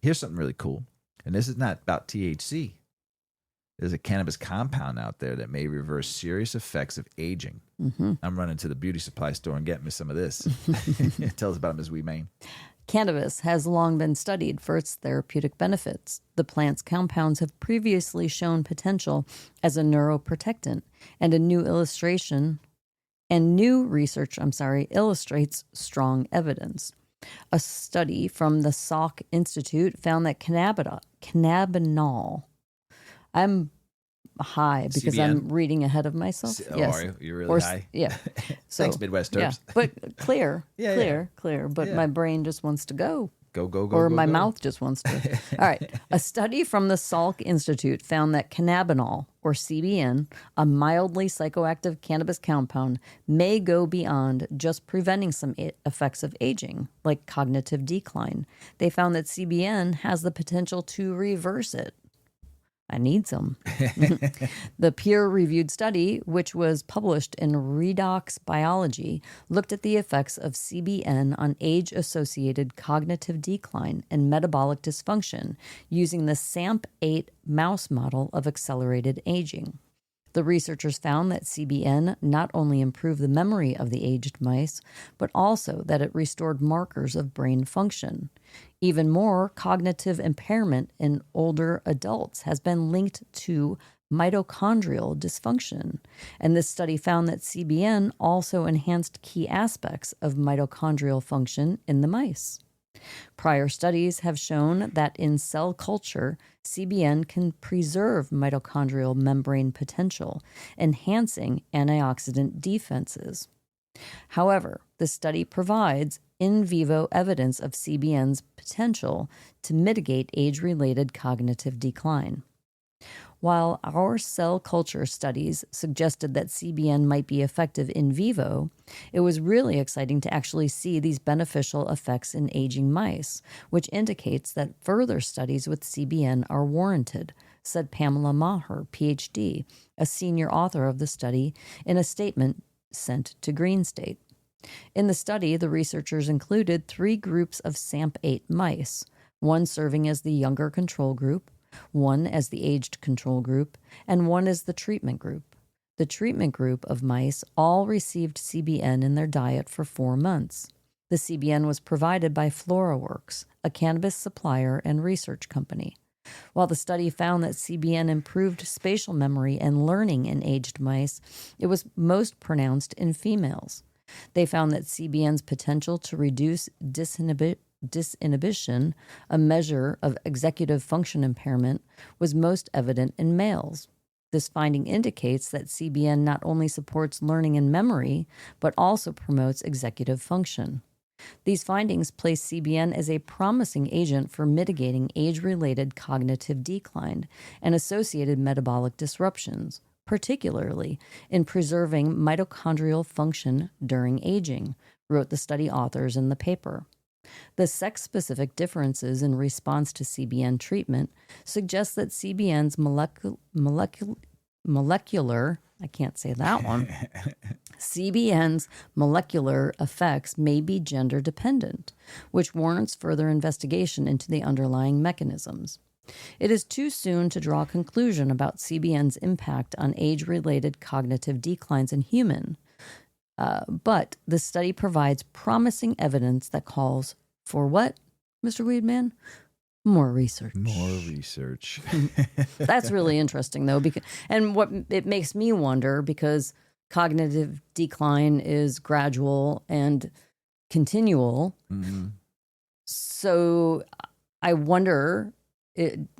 Here's something really cool. And this is not about THC. There's a cannabis compound out there that may reverse serious effects of aging. I'm running to the beauty supply store and getting me some of this. Tell us about it, Ms. Weedman. Cannabis has long been studied for its therapeutic benefits. The plant's compounds have previously shown potential as a neuroprotectant, and new research illustrates strong evidence. A study from the Salk Institute found that cannabinol. I'm high because CBN? I'm reading ahead of myself. Oh, are you? You're really high? Yeah. So, Thanks, Midwest Terps. Yeah, but clear. But Yeah. my brain just wants to go. Go, Or my go. mouth just wants to. All right. A study from the Salk Institute found that cannabinol, or CBN, a mildly psychoactive cannabis compound, may go beyond just preventing some effects of aging, like cognitive decline. They found that CBN has the potential to reverse it. I need some. The peer-reviewed study, which was published in Redox Biology, looked at the effects of CBN on age-associated cognitive decline and metabolic dysfunction using the SAMP8 mouse model of accelerated aging. The researchers found that CBN not only improved the memory of the aged mice, but also that it restored markers of brain function. Even more, cognitive impairment in older adults has been linked to mitochondrial dysfunction. And this study found that CBN also enhanced key aspects of mitochondrial function in the mice. Prior studies have shown that in cell culture, CBN can preserve mitochondrial membrane potential, enhancing antioxidant defenses. However, the study provides in vivo evidence of CBN's potential to mitigate age-related cognitive decline. While our cell culture studies suggested that CBN might be effective in vivo, it was really exciting to actually see these beneficial effects in aging mice, which indicates that further studies with CBN are warranted, said Pamela Maher, PhD, a senior author of the study, in a statement sent to Green State. In the study, the researchers included 3 groups of SAMP8 mice, one serving as the younger control group, one as the aged control group, and one as the treatment group. The treatment group of mice all received CBN in their diet for 4 months. The CBN was provided by FloraWorks, a cannabis supplier and research company. While the study found that CBN improved spatial memory and learning in aged mice, it was most pronounced in females. They found that CBN's potential to reduce disinhibition, a measure of executive function impairment, was most evident in males. This finding indicates that CBN not only supports learning and memory, but also promotes executive function. These findings place CBN as a promising agent for mitigating age-related cognitive decline and associated metabolic disruptions, particularly in preserving mitochondrial function during aging, wrote the study authors in the paper. The sex-specific differences in response to CBN treatment suggest that CBN's molecular I can't say that one. CBN's molecular effects may be gender dependent, which warrants further investigation into the underlying mechanisms. It is too soon to draw a conclusion about CBN's impact on age-related cognitive declines in humans, but the study provides promising evidence that calls for what, Mr. Weedman? More research. More research. That's really interesting, though, and what it makes me wonder, because cognitive decline is gradual and continual. Mm-hmm. So I wonder,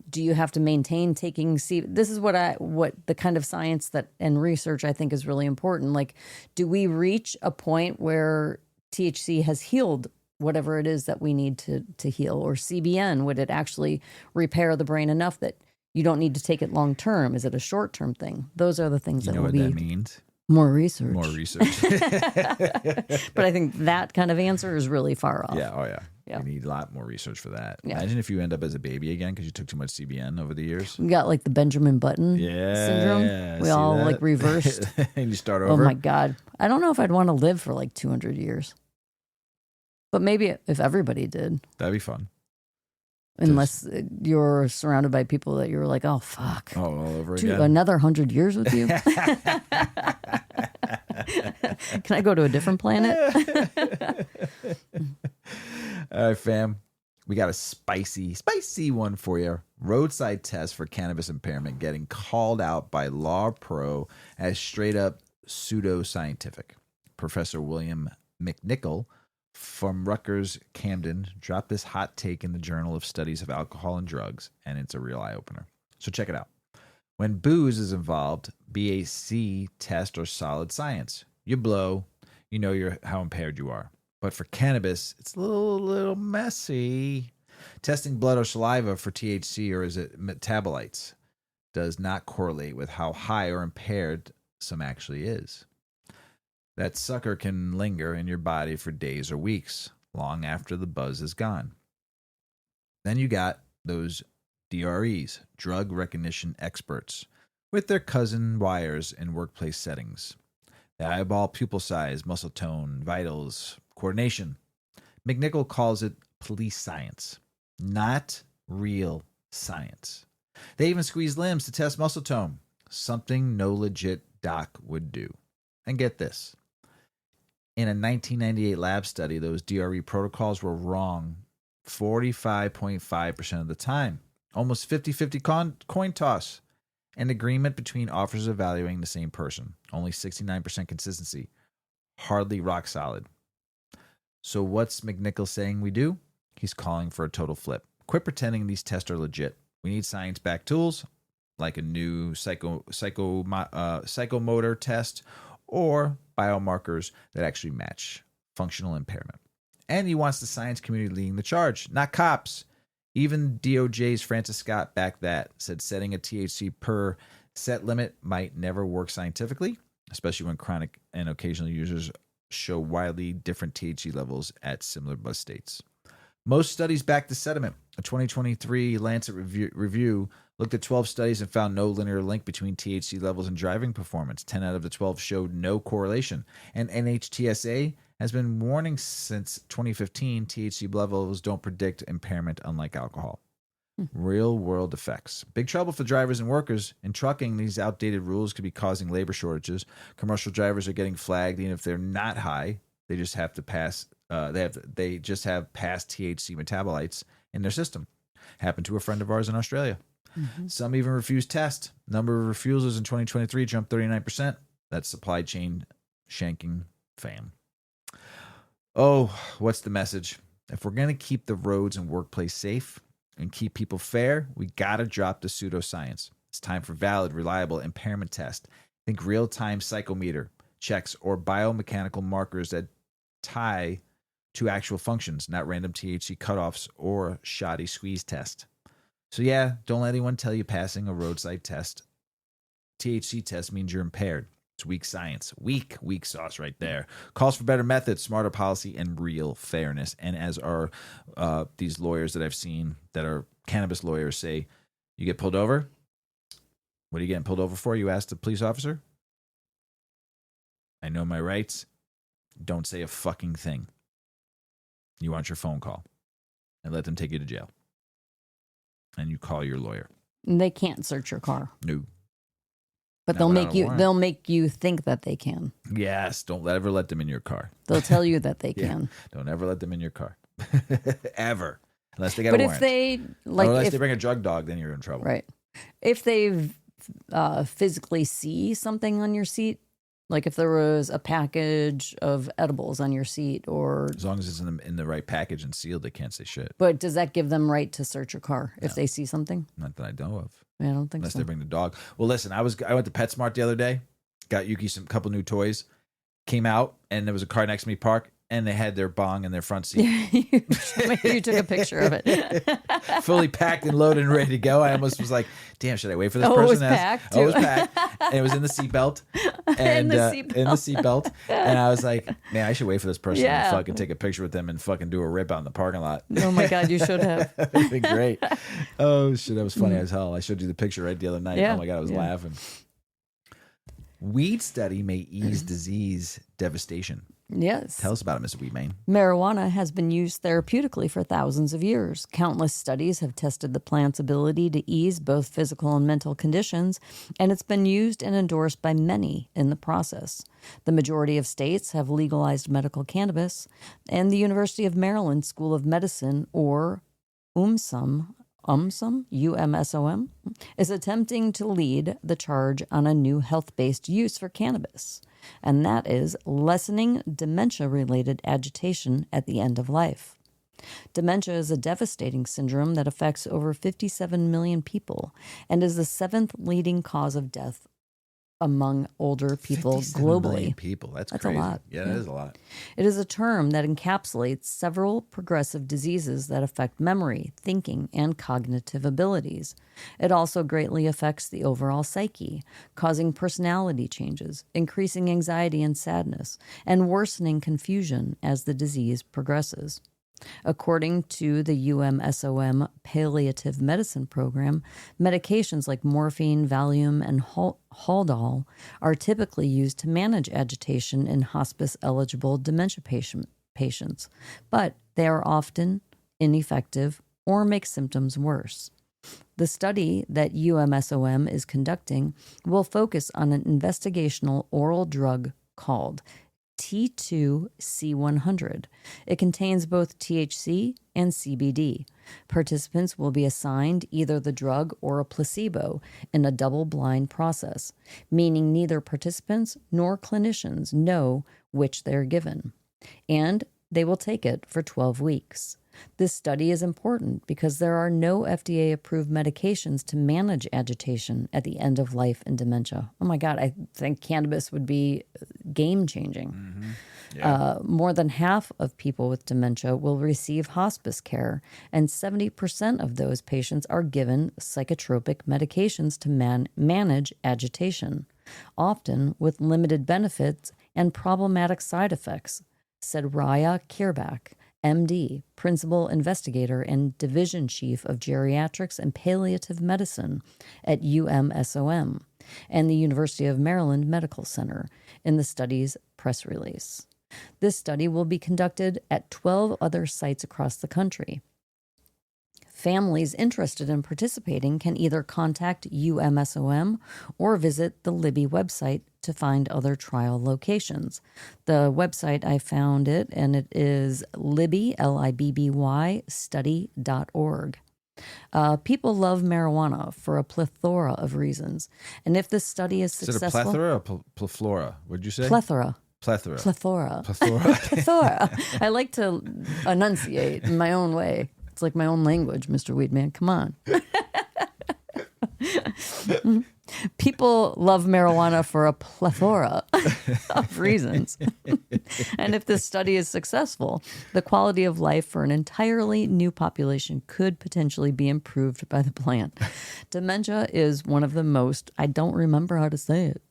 do you have to maintain taking this is what the kind of science that and research I think is really important. Like, do we reach a point where THC has healed whatever it is that we need to heal, or CBN, would it actually repair the brain enough that you don't need to take it long term? Is it a short term thing? Those are the things you that know will what be that means. More research. More research. But I think that kind of answer is really far off. Yeah. Oh, yeah. You need a lot more research for that. Yeah. Imagine if you end up as a baby again because you took too much CBN over the years. We got like the Benjamin Button syndrome. We all like reversed. And you start over. Oh my God. I don't know if I'd want to live for like 200 years. But maybe if everybody did. That'd be fun. Unless you're surrounded by people that you're like, oh, fuck. Oh, all over again. Another 100 years with you? Can I go to a different planet? All right, fam. We got a spicy one for you. Roadside test for cannabis impairment getting called out by Law Pro as straight up pseudoscientific. Professor William McNichol from Rutgers Camden dropped this hot take in the Journal of Studies of Alcohol and Drugs, and it's a real eye-opener. So check it out. When booze is involved, BAC test or solid science. You blow, you know how impaired you are. But for cannabis, it's a little messy. Testing blood or saliva for THC or is it metabolites does not correlate with how high or impaired some actually is. That sucker can linger in your body for days or weeks, long after the buzz is gone. Then you got those DREs, drug recognition experts, with their cousin wires in workplace settings. They eyeball pupil size, muscle tone, vitals, coordination. McNichol calls it police science, not real science. They even squeeze limbs to test muscle tone, something no legit doc would do. And get this. In a 1998 lab study, those DRE protocols were wrong 45.5% of the time. Almost 50-50 coin toss. An agreement between officers evaluating the same person. Only 69% consistency. Hardly rock solid. So what's McNichol saying we do? He's calling for a total flip. Quit pretending these tests are legit. We need science-backed tools, like a new psychomotor test or biomarkers that actually match functional impairment. And he wants the science community leading the charge, not cops. Even DOJ's Francis Scott backed that, said setting a THC per set limit might never work scientifically, especially when chronic and occasional users show wildly different THC levels at similar buzz states. Most studies back the sentiment. A 2023 Lancet review looked at 12 studies and found no linear link between THC levels and driving performance. 10 out of the 12 showed no correlation. And NHTSA has been warning since 2015 THC levels don't predict impairment, unlike alcohol. Real world effects. Big trouble for drivers and workers. In trucking, these outdated rules could be causing labor shortages. Commercial drivers are getting flagged, even if they're not high. They just have to pass. They just have past THC metabolites in their system. Happened to a friend of ours in Australia. Mm-hmm. Some even refuse test. Number of refusals in 2023 jumped 39%. That's supply chain shanking fam. Oh, what's the message? If we're going to keep the roads and workplace safe and keep people fair, we got to drop the pseudoscience. It's time for valid, reliable impairment test. Think real-time psychometer checks or biomechanical markers that tie to actual functions, not random THC cutoffs or shoddy squeeze test. So yeah, don't let anyone tell you passing a roadside test, THC test, means you're impaired. It's weak science. Weak sauce right there. Calls for better methods, smarter policy, and real fairness. And as are these lawyers that I've seen that are cannabis lawyers say, you get pulled over? What are you getting pulled over for? You asked the police officer? I know my rights. Don't say a fucking thing. You want your phone call. And let them take you to jail. And you call your lawyer. They can't search your car. No. But they'll make you think that they can. Yes, don't ever let them in your car. They'll tell you that they can. Don't ever let them in your car. Ever. Unless they got a warrant. If they unless they bring a drug dog, then you're in trouble. Right. If they physically see something on your seat, like if there was a package of edibles on your seat, or as long as it's in the right package and sealed, they can't say shit. But does that give them right to search your car if they see something? Not that I know of. I don't think Unless so. they bring the dog. Well, listen, I went to PetSmart the other day, got Yuki some couple new toys, came out, and there was a car next to me parked, and they had their bong in their front seat. You took a picture of it. Fully packed and loaded and ready to go. I almost was like, damn, should I wait for this person? It was packed, too. It was packed. And it was in the seatbelt. In the seatbelt. And I was like, man, I should wait for this person to fucking take a picture with them and fucking do a rip out in the parking lot. Oh, my God, you should have. It'd be great. Oh, shit, that was funny as hell. I showed you the picture right the other night. Yeah, oh, my God, I was laughing. Weed study may ease disease devastation. Yes. Tell us about it, Mr. Weedman. Marijuana has been used therapeutically for thousands of years. Countless studies have tested the plant's ability to ease both physical and mental conditions, and it's been used and endorsed by many in the process. The majority of states have legalized medical cannabis, and the University of Maryland School of Medicine, or UMSOM, is attempting to lead the charge on a new health-based use for cannabis, and that is lessening dementia-related agitation at the end of life. Dementia is a devastating syndrome that affects over 57 million people and is the seventh leading cause of death among older people 57 globally. million people. That's crazy. A lot. Yeah, that is a lot. It is a term that encapsulates several progressive diseases that affect memory, thinking, and cognitive abilities. It also greatly affects the overall psyche, causing personality changes, increasing anxiety and sadness, and worsening confusion as the disease progresses. According to the UMSOM palliative medicine program, medications like morphine, Valium, and Haldol are typically used to manage agitation in hospice-eligible dementia patients, but they are often ineffective or make symptoms worse. The study that UMSOM is conducting will focus on an investigational oral drug called T2C100. It contains both THC and CBD. Participants will be assigned either the drug or a placebo in a double-blind process, meaning neither participants nor clinicians know which they're given. And they will take it for 12 weeks. This study is important because there are no FDA-approved medications to manage agitation at the end of life in dementia. Oh my God, I think cannabis would be game-changing. Mm-hmm. Yeah. More than half of people with dementia will receive hospice care, and 70% of those patients are given psychotropic medications to manage agitation, often with limited benefits and problematic side effects, said Raya Kirbach, MD, Principal Investigator and Division Chief of Geriatrics and Palliative Medicine at UMSOM and the University of Maryland Medical Center, in the study's press release. This study will be conducted at 12 other sites across the country. Families interested in participating can either contact UMSOM or visit the Libby website to find other trial locations. The website, I found it, and it is Libby, Libby, study.org. People love marijuana for a plethora of reasons. And if this study is successful... Is it a plethora or plethora? What'd you say? Plethora. Plethora. Plethora. Plethora. Plethora. I like to enunciate in my own way. It's like my own language, Mr. Weedman. Come on. People love marijuana for a plethora of reasons. And if this study is successful, the quality of life for an entirely new population could potentially be improved by the plant. Dementia is one of the most, I don't remember how to say it.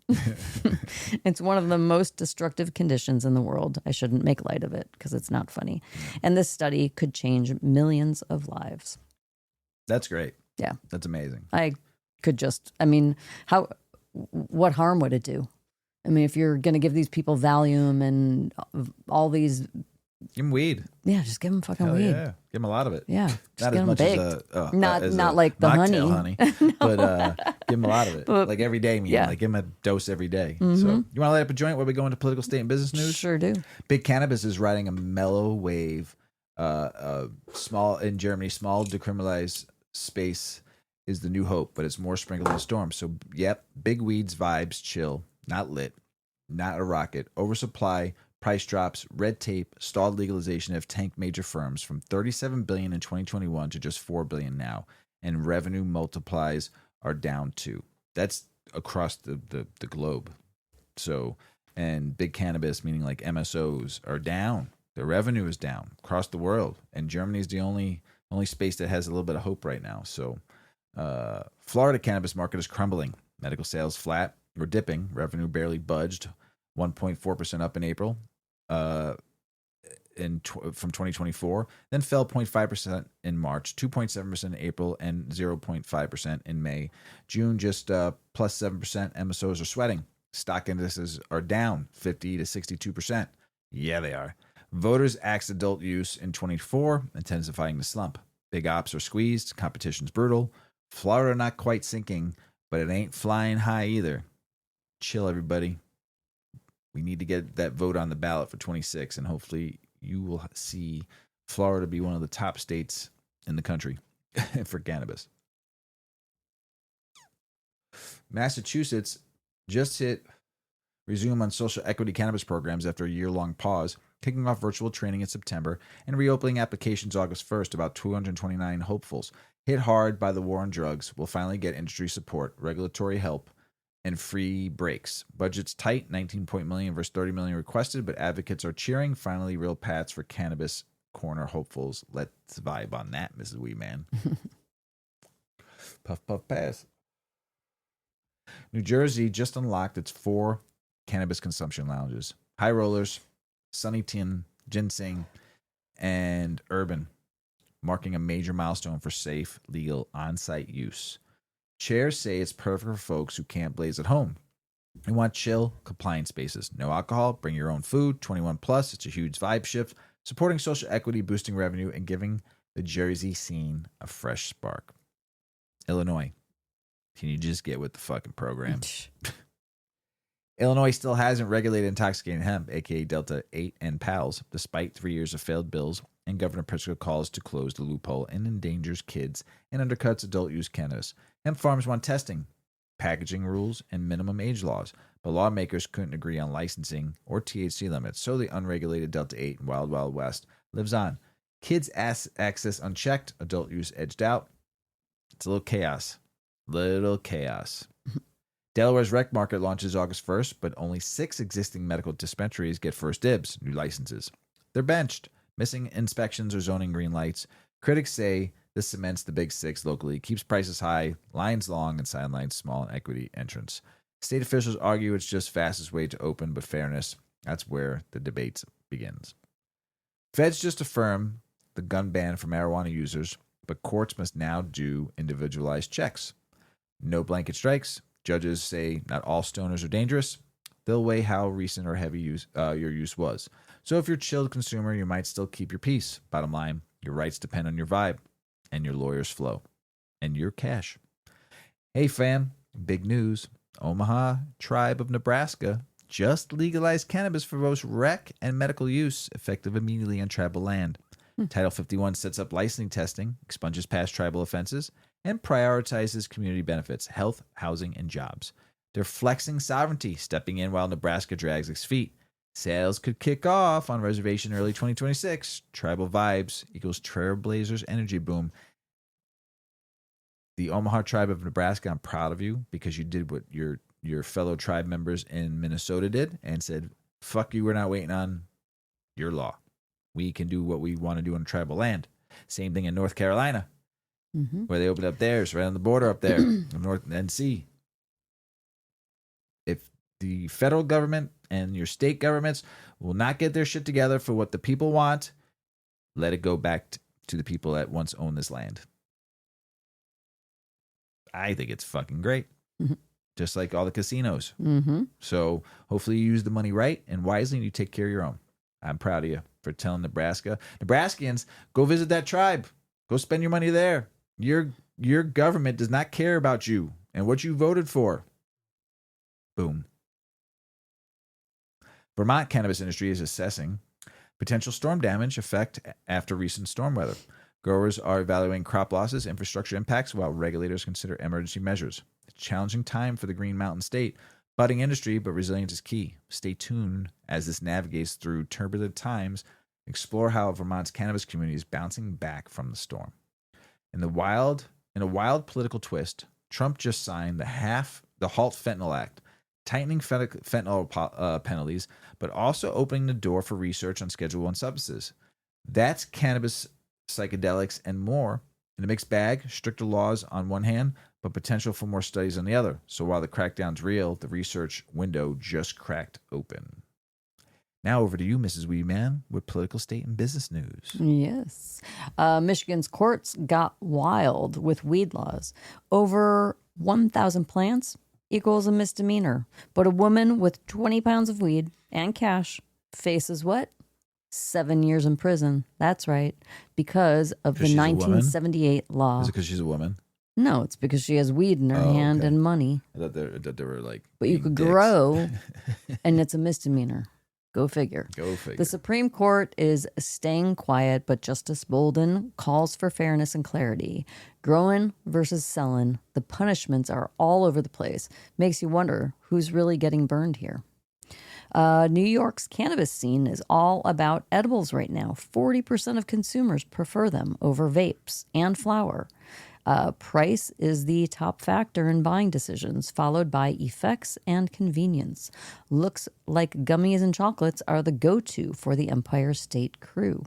It's one of the most destructive conditions in the world. I shouldn't make light of it because it's not funny. And this study could change millions of lives. That's great. Yeah. That's amazing. What harm would it do? I mean, if you're going to give these people Valium and all these... Give them weed. Yeah, just give them fucking Hell weed. Yeah. Give them a lot of it. Yeah. Just Not get as much baked. as not like the honey. No. But give them a lot of it. But, like every day, yeah. Like give them a dose every day. Mm-hmm. So you want to light up a joint while we go into political, state, and business news? Sure do. Big Cannabis is riding a mellow wave. Small in Germany, small decriminalized space is the new hope, but it's more sprinkled in the storm. So, yep, big weeds vibes, chill, not lit, not a rocket. Oversupply, price drops, red tape, stalled legalization have tanked major firms from $37 billion in 2021 to just $4 billion now, and revenue multiplies are down too. That's across the globe. So, and big cannabis, meaning like MSOs, are down. Their revenue is down across the world, and Germany is the only space that has a little bit of hope right now. So. Florida cannabis market is crumbling. Medical sales flat or dipping. Revenue barely budged. 1.4% up in April from 2024. Then fell 0.5% in March, 2.7% in April, and 0.5% in May. June just plus 7%. MSOs are sweating. Stock indices are down 50 to 62%. Yeah, they are. Voters axed adult use in 24, intensifying the slump. Big ops are squeezed. Competition's brutal. Florida not quite sinking, but it ain't flying high either. Chill, everybody. We need to get that vote on the ballot for 26, and hopefully you will see Florida be one of the top states in the country for cannabis. Massachusetts just hit resume on social equity cannabis programs after a year-long pause, kicking off virtual training in September and reopening applications August 1st. About 229 hopefuls hit hard by the war on drugs will finally get industry support, regulatory help, and free breaks. Budget's tight, $19 million versus $30 million requested, but advocates are cheering. Finally, real paths for cannabis corner hopefuls. Let's vibe on that, Mrs. Weedman. Puff, puff, pass. New Jersey just unlocked its 4 cannabis consumption lounges: High Rollers, Sunnyton, Ginseng, and Urban, marking a major milestone for safe, legal on-site use. Chairs say it's perfect for folks who can't blaze at home and want chill, compliant spaces. No alcohol, bring your own food, 21 plus. It's a huge vibe shift, supporting social equity, boosting revenue, and giving the Jersey scene a fresh spark. Illinois, can you just get with the fucking program? Illinois still hasn't regulated intoxicating hemp, aka Delta 8 and PALs, despite 3 years of failed bills and Governor Pritzker calls to close the loophole and endangers kids and undercuts adult use cannabis. Hemp farms want testing, packaging rules, and minimum age laws, but lawmakers couldn't agree on licensing or THC limits, so the unregulated Delta 8 and Wild Wild West lives on. Kids access unchecked, adult use edged out. It's a little chaos. Delaware's rec market launches August 1st, but only 6 existing medical dispensaries get first dibs, new licenses. They're benched, missing inspections or zoning green lights. Critics say this cements the big 6 locally, keeps prices high, lines long, and sidelines small and equity entrants. State officials argue it's just fastest way to open, but fairness, that's where the debate begins. Feds just affirmed the gun ban for marijuana users, but courts must now do individualized checks. No blanket strikes. Judges say not all stoners are dangerous. They'll weigh how recent or heavy your use was. So if you're a chilled consumer, you might still keep your peace. Bottom line, your rights depend on your vibe and your lawyer's flow and your cash. Hey fam, big news. Omaha Tribe of Nebraska just legalized cannabis for both rec and medical use, effective immediately on tribal land. Title 51 sets up licensing testing, expunges past tribal offenses, and prioritizes community benefits, health, housing, and jobs. They're flexing sovereignty, stepping in while Nebraska drags its feet. Sales could kick off on reservation early 2026. Tribal vibes equals Trailblazers energy boom. The Omaha Tribe of Nebraska, I'm proud of you because you did what your fellow tribe members in Minnesota did and said, fuck you, we're not waiting on your law. We can do what we want to do on tribal land. Same thing in North Carolina, where they opened up theirs right on the border up there, North NC. If the federal government and your state governments will not get their shit together for what the people want, let it go back to the people that once owned this land. I think it's fucking great. Just like all the casinos. So hopefully you use the money right and wisely and you take care of your own. I'm proud of you for telling Nebraskans, go visit that tribe. Go spend your money there. Your government does not care about you and what you voted for. Boom. Vermont cannabis industry is assessing potential storm damage effect after recent storm weather. Growers are evaluating crop losses, infrastructure impacts, while regulators consider emergency measures. It's a challenging time for the Green Mountain State. Budding industry, but resilience is key. Stay tuned as this navigates through turbulent times. Explore how Vermont's cannabis community is bouncing back from the storm. In a wild political twist, Trump just signed the Halt Fentanyl Act, tightening fentanyl penalties, but also opening the door for research on Schedule I substances. That's cannabis, psychedelics, and more in a mixed bag. Stricter laws on one hand, but potential for more studies on the other. So while the crackdown's real, the research window just cracked open. Now over to you, Mrs. Weedman, with political, state, and business news. Yes. Michigan's courts got wild with weed laws. Over 1,000 plants equals a misdemeanor. But a woman with 20 pounds of weed and cash faces what? 7 years in prison. That's right. Because of the Because she's a woman? 1978 law. Is it because she's a woman? No, it's because she has weed in her Oh, hand okay. and money. I thought they were like. But you being could dicks. grow, and it's a misdemeanor. Go figure. Go figure. The Supreme Court is staying quiet, but Justice Bolden calls for fairness and clarity. Growing versus selling, the punishments are all over the place. Makes you wonder who's really getting burned here. New York's cannabis scene is all about edibles right now. 40% of consumers prefer them over vapes and flower. Price is the top factor in buying decisions, followed by effects and convenience. Looks like gummies and chocolates are the go-to for the Empire State crew.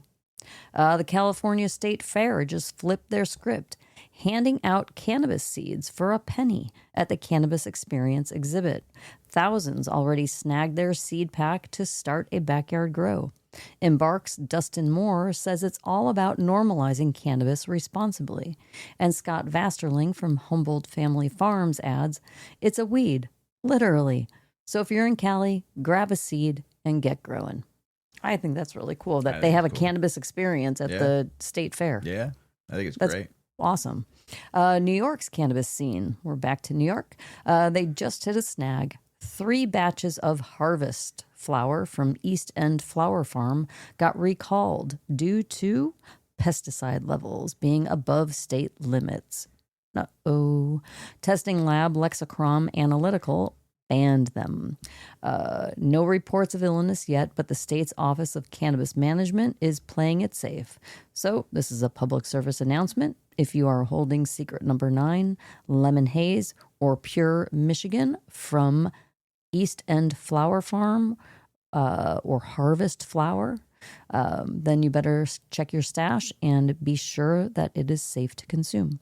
The California State Fair just flipped their script, handing out cannabis seeds for a penny at the Cannabis Experience exhibit. Thousands already snagged their seed pack to start a backyard grow. Embark's Dustin Moore says it's all about normalizing cannabis responsibly. And Scott Vasterling from Humboldt Family Farms adds, it's a weed, literally. So if you're in Cali, grab a seed and get growing. I think that's really cool that they have a cannabis experience at the state fair. Yeah, I think That's great. Awesome. New York's cannabis scene. We're back to New York. They just hit a snag. 3 batches of Harvest flower from East End Flower Farm got recalled due to pesticide levels being above state limits. Uh-oh. Testing lab Lexicrom Analytical banned them. No reports of illness yet, but the state's Office of Cannabis Management is playing it safe. So this is a public service announcement. If you are holding secret number 9, Lemon Haze, or Pure Michigan from East End Flower Farm or Harvest Flower, then you better check your stash and be sure that it is safe to consume.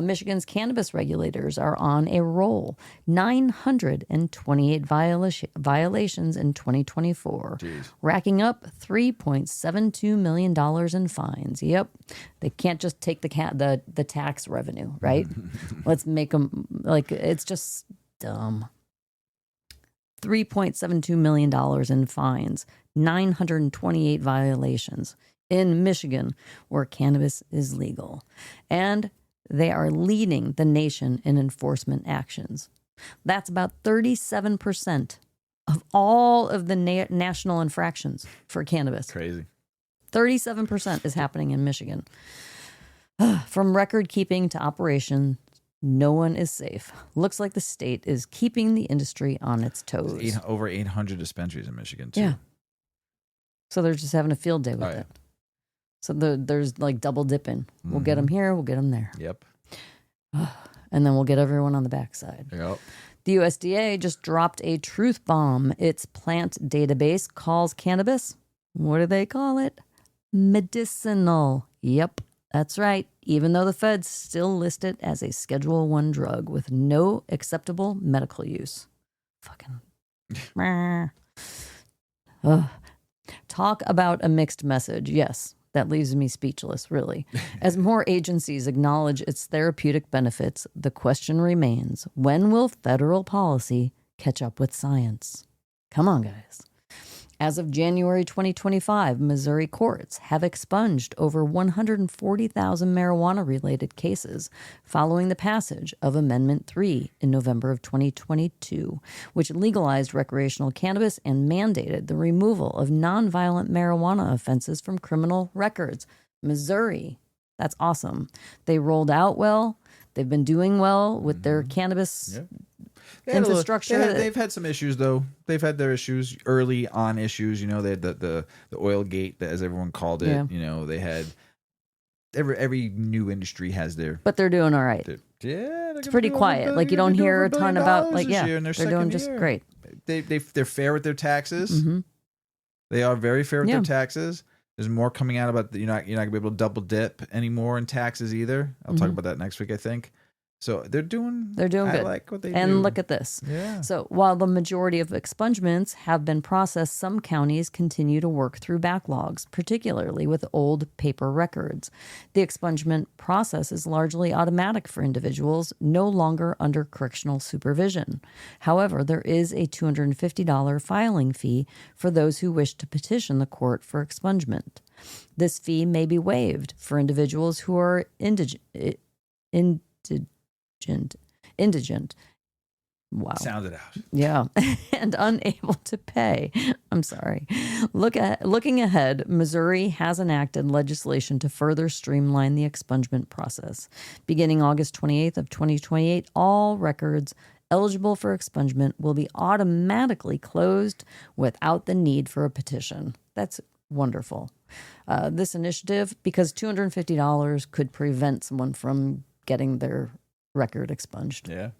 Michigan's cannabis regulators are on a roll. 928 violations in 2024, Jeez. racking up $3.72 million in fines. Yep. They can't just take the tax revenue, right? Let's make them, like, it's just dumb. $3.72 million in fines, 928 violations in Michigan where cannabis is legal. And they are leading the nation in enforcement actions. That's about 37% of all of the national infractions for cannabis. Crazy. 37% is happening in Michigan. From record keeping to operation, no one is safe. Looks like the state is keeping the industry on its toes. Over 800 dispensaries in Michigan, too. Yeah. So they're just having a field day with Oh, yeah. it. So there's like double dipping. We'll get them here, we'll get them there. Yep. And then we'll get everyone on the backside. Yep. The USDA just dropped a truth bomb. Its plant database calls cannabis, what do they call it? Medicinal. Yep, that's right. Even though the feds still list it as a Schedule I drug with no acceptable medical use. Fucking. Ugh. Talk about a mixed message. Yes, that leaves me speechless, really. As more agencies acknowledge its therapeutic benefits, the question remains, when will federal policy catch up with science? Come on, guys. As of January 2025, Missouri courts have expunged over 140,000 marijuana-related cases following the passage of Amendment 3 in November of 2022, which legalized recreational cannabis and mandated the removal of nonviolent marijuana offenses from criminal records. Missouri, that's awesome. They rolled out well. They've been doing well with their cannabis infrastructure. They've had some issues, though. They've had their issues, early on issues. You know, they had the oil gate, as everyone called it. Yeah. You know, they had every new industry has their. But they're doing all right. It's pretty quiet. Like you don't hear a ton about they're doing just great. They're fair with their taxes. Mm-hmm. They are very fair with their taxes. There's more coming out about you're not gonna be able to double dip anymore in taxes either. I'll talk about that next week, I think. So they're doing good. I like what they do. And look at this. Yeah. So while the majority of expungements have been processed, some counties continue to work through backlogs, particularly with old paper records. The expungement process is largely automatic for individuals no longer under correctional supervision. However, there is a $250 filing fee for those who wish to petition the court for expungement. This fee may be waived for individuals who are indigent. Wow. Sound it out. Yeah. And unable to pay. I'm sorry. Looking ahead, Missouri has enacted legislation to further streamline the expungement process. Beginning August 28th of 2028, all records eligible for expungement will be automatically closed without the need for a petition. That's wonderful. This initiative, because $250 could prevent someone from getting their record expunged. Yeah.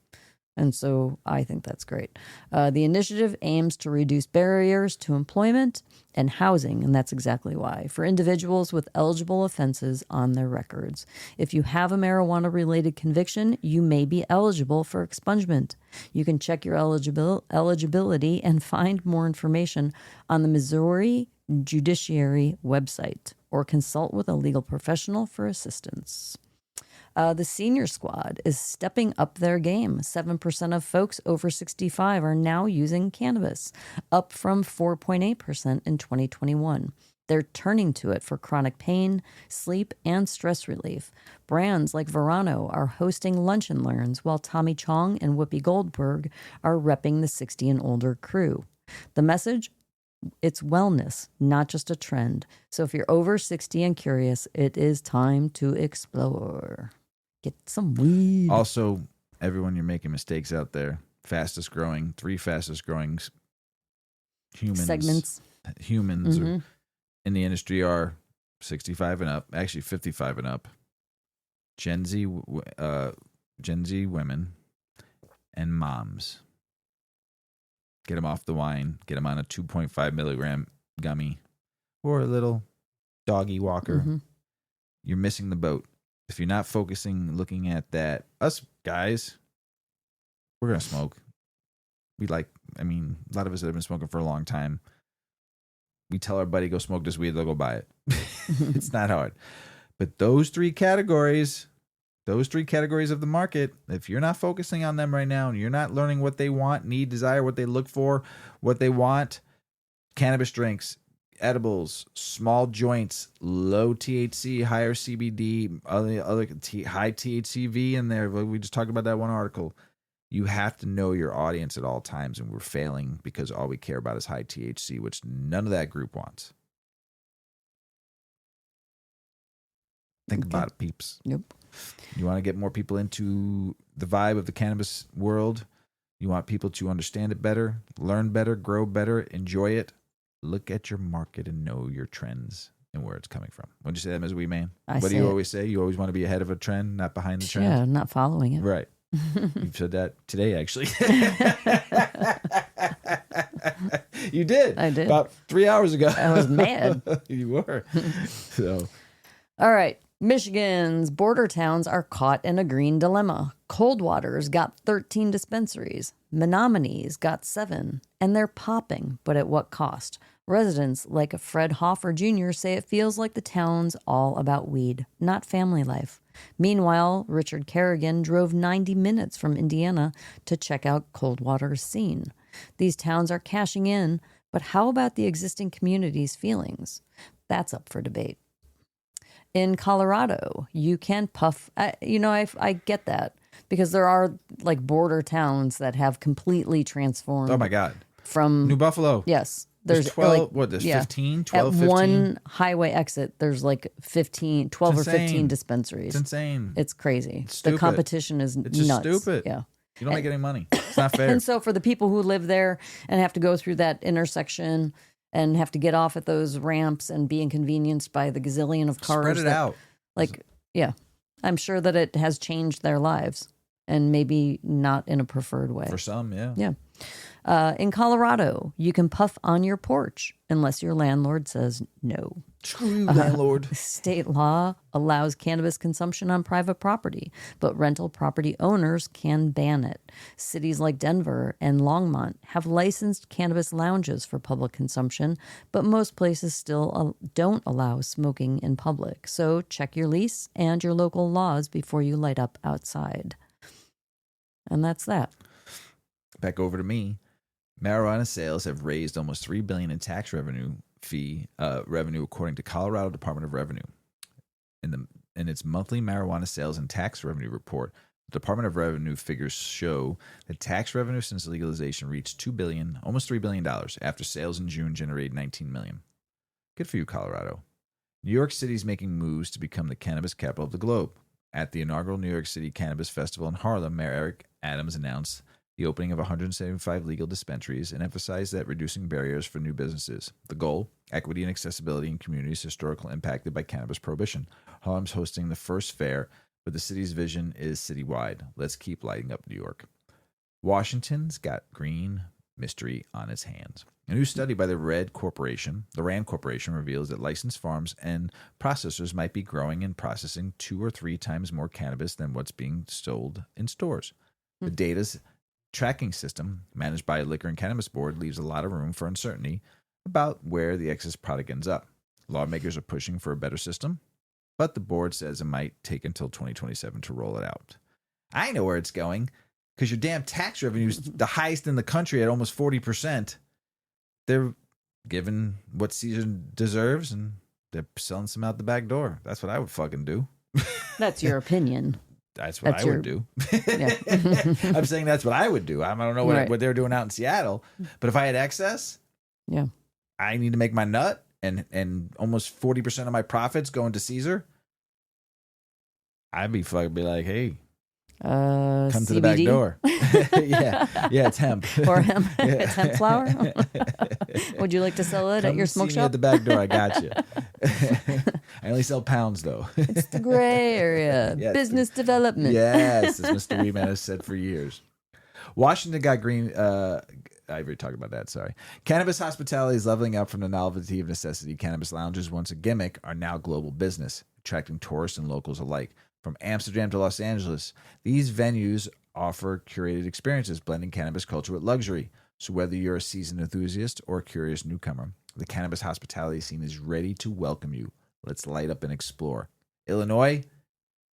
And so I think that's great. The initiative aims to reduce barriers to employment and housing, and that's exactly why, for individuals with eligible offenses on their records. If you have a marijuana-related conviction, you may be eligible for expungement. You can check your eligibility and find more information on the Missouri Judiciary website or consult with a legal professional for assistance. The senior squad is stepping up their game. 7% of folks over 65 are now using cannabis, up from 4.8% in 2021. They're turning to it for chronic pain, sleep, and stress relief. Brands like Verano are hosting lunch and learns, while Tommy Chong and Whoopi Goldberg are repping the 60 and older crew. The message? It's wellness, not just a trend. So if you're over 60 and curious, it is time to explore. Get some weed. Also, everyone, you're making mistakes out there. Three fastest growing humans Mm-hmm. in the industry are 65 and up, actually 55 and up. Gen Z women and moms. Get them off the wine. Get them on a 2.5 milligram gummy or a little doggy walker. Mm-hmm. You're missing the boat. If you're not focusing, looking at that, us guys, we're going to smoke. A lot of us that have been smoking for a long time. We tell our buddy, go smoke this weed, they'll go buy it. It's not hard. But those three categories of the market, if you're not focusing on them right now and you're not learning what they want, need, desire, what they look for, what they want, cannabis drinks, edibles, small joints, low THC, higher CBD, other high THCV in there. We just talked about that one article. You have to know your audience at all times, and we're failing because all we care about is high THC, which none of that group wants. Think about it, peeps. Yep. You want to get more people into the vibe of the cannabis world. You want people to understand it better, learn better, grow better, enjoy it. Look at your market and know your trends and where it's coming from. What'd you say that, Mrs Weedman? What do you always say? You always want to be ahead of a trend, not behind the trend? Yeah, not following it. Right. You've said that today, actually. You did. I did. About 3 hours ago. I was mad. You were. So. All right. Michigan's border towns are caught in a green dilemma. Coldwater's got 13 dispensaries. Menominee's got 7. And they're popping, but at what cost? Residents like Fred Hoffer Jr. say it feels like the town's all about weed, not family life. Meanwhile, Richard Kerrigan drove 90 minutes from Indiana to check out Coldwater's scene. These towns are cashing in, but how about the existing community's feelings? That's up for debate. In Colorado, you can puff. I get that because there are like border towns that have completely transformed. Oh my God. From New Buffalo. Yes. There's 12, what, there's 15, 12, At 15? one highway exit, there's like 12 or 15 dispensaries. It's insane. It's crazy. It's stupid. The competition is It's just nuts. stupid. Yeah. You don't make any money. It's not fair. And so for the people who live there and have to go through that intersection and have to get off at those ramps and be inconvenienced by the gazillion of cars. Spread it out. I'm sure that it has changed their lives and maybe not in a preferred way. For some, yeah. Yeah. In Colorado, you can puff on your porch unless your landlord says no. Screw you, landlord. State law allows cannabis consumption on private property, but rental property owners can ban it. Cities like Denver and Longmont have licensed cannabis lounges for public consumption, but most places still don't allow smoking in public. So check your lease and your local laws before you light up outside. And that's that. Back over to me. Marijuana sales have raised almost $3 billion in tax revenue according to Colorado Department of Revenue. In its monthly marijuana sales and tax revenue report, the Department of Revenue figures show that tax revenue since legalization reached almost $3 billion after sales in June generated $19 million. Good for you, Colorado. New York City is making moves to become the cannabis capital of the globe. At the inaugural New York City Cannabis Festival in Harlem, Mayor Eric Adams announced the opening of 175 legal dispensaries and emphasized that reducing barriers for new businesses. The goal, equity and accessibility in communities historically impacted by cannabis prohibition. Harlem's hosting the first fair, but the city's vision is citywide. Let's keep lighting up New York. Washington's got green mystery on its hands. A new study by the RAND Corporation reveals that licensed farms and processors might be growing and processing 2 or 3 times more cannabis than what's being sold in stores. The data's tracking system, managed by a Liquor and Cannabis Board, leaves a lot of room for uncertainty about where the excess product ends up. Lawmakers are pushing for a better system, but the board says it might take until 2027 to roll it out. I know where it's going, because your damn tax revenue is the highest in the country at almost 40%. They're given what Caesar deserves, and they're selling some out the back door. That's what I would fucking do. That's your opinion. That's what I would do. Yeah. I'm saying that's what I would do. I don't know what they're doing out in Seattle, but if I had excess, yeah, I need to make my nut, and almost 40% of my profits going to Caesar. I'd be like, hey, come CBD? to the back door. yeah, it's hemp. Or hemp. It's hemp flower. Would you like to sell it at your smoke see shop? Me at the back door. I got you. I only sell pounds, though. It's the gray area. Yeah, Business development. Yes, as Mr. Weedman has said for years. Washington got green. I already talked about that. Sorry. Cannabis hospitality is leveling up from the novelty of necessity. Cannabis lounges, once a gimmick, are now global business, attracting tourists and locals alike. From Amsterdam to Los Angeles, these venues offer curated experiences, blending cannabis culture with luxury. So whether you're a seasoned enthusiast or a curious newcomer, the cannabis hospitality scene is ready to welcome you. Let's light up and explore. Illinois,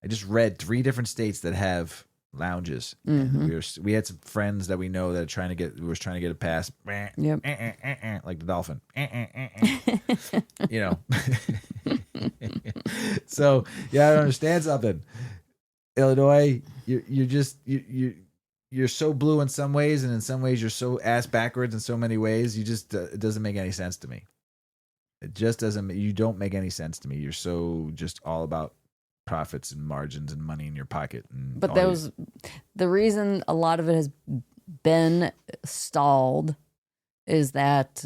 I just read 3 different states that have lounges. Mm-hmm. We had some friends that we know that are trying to get a pass. Yep. Like the dolphin. You know. So yeah, I don't understand something. Illinois, you're so blue in some ways, and in some ways you're so ass backwards in so many ways. You just it doesn't make any sense to me. It just doesn't. You don't make any sense to me. You're so just all about profits and margins and money in your pocket. But the reason a lot of it has been stalled is that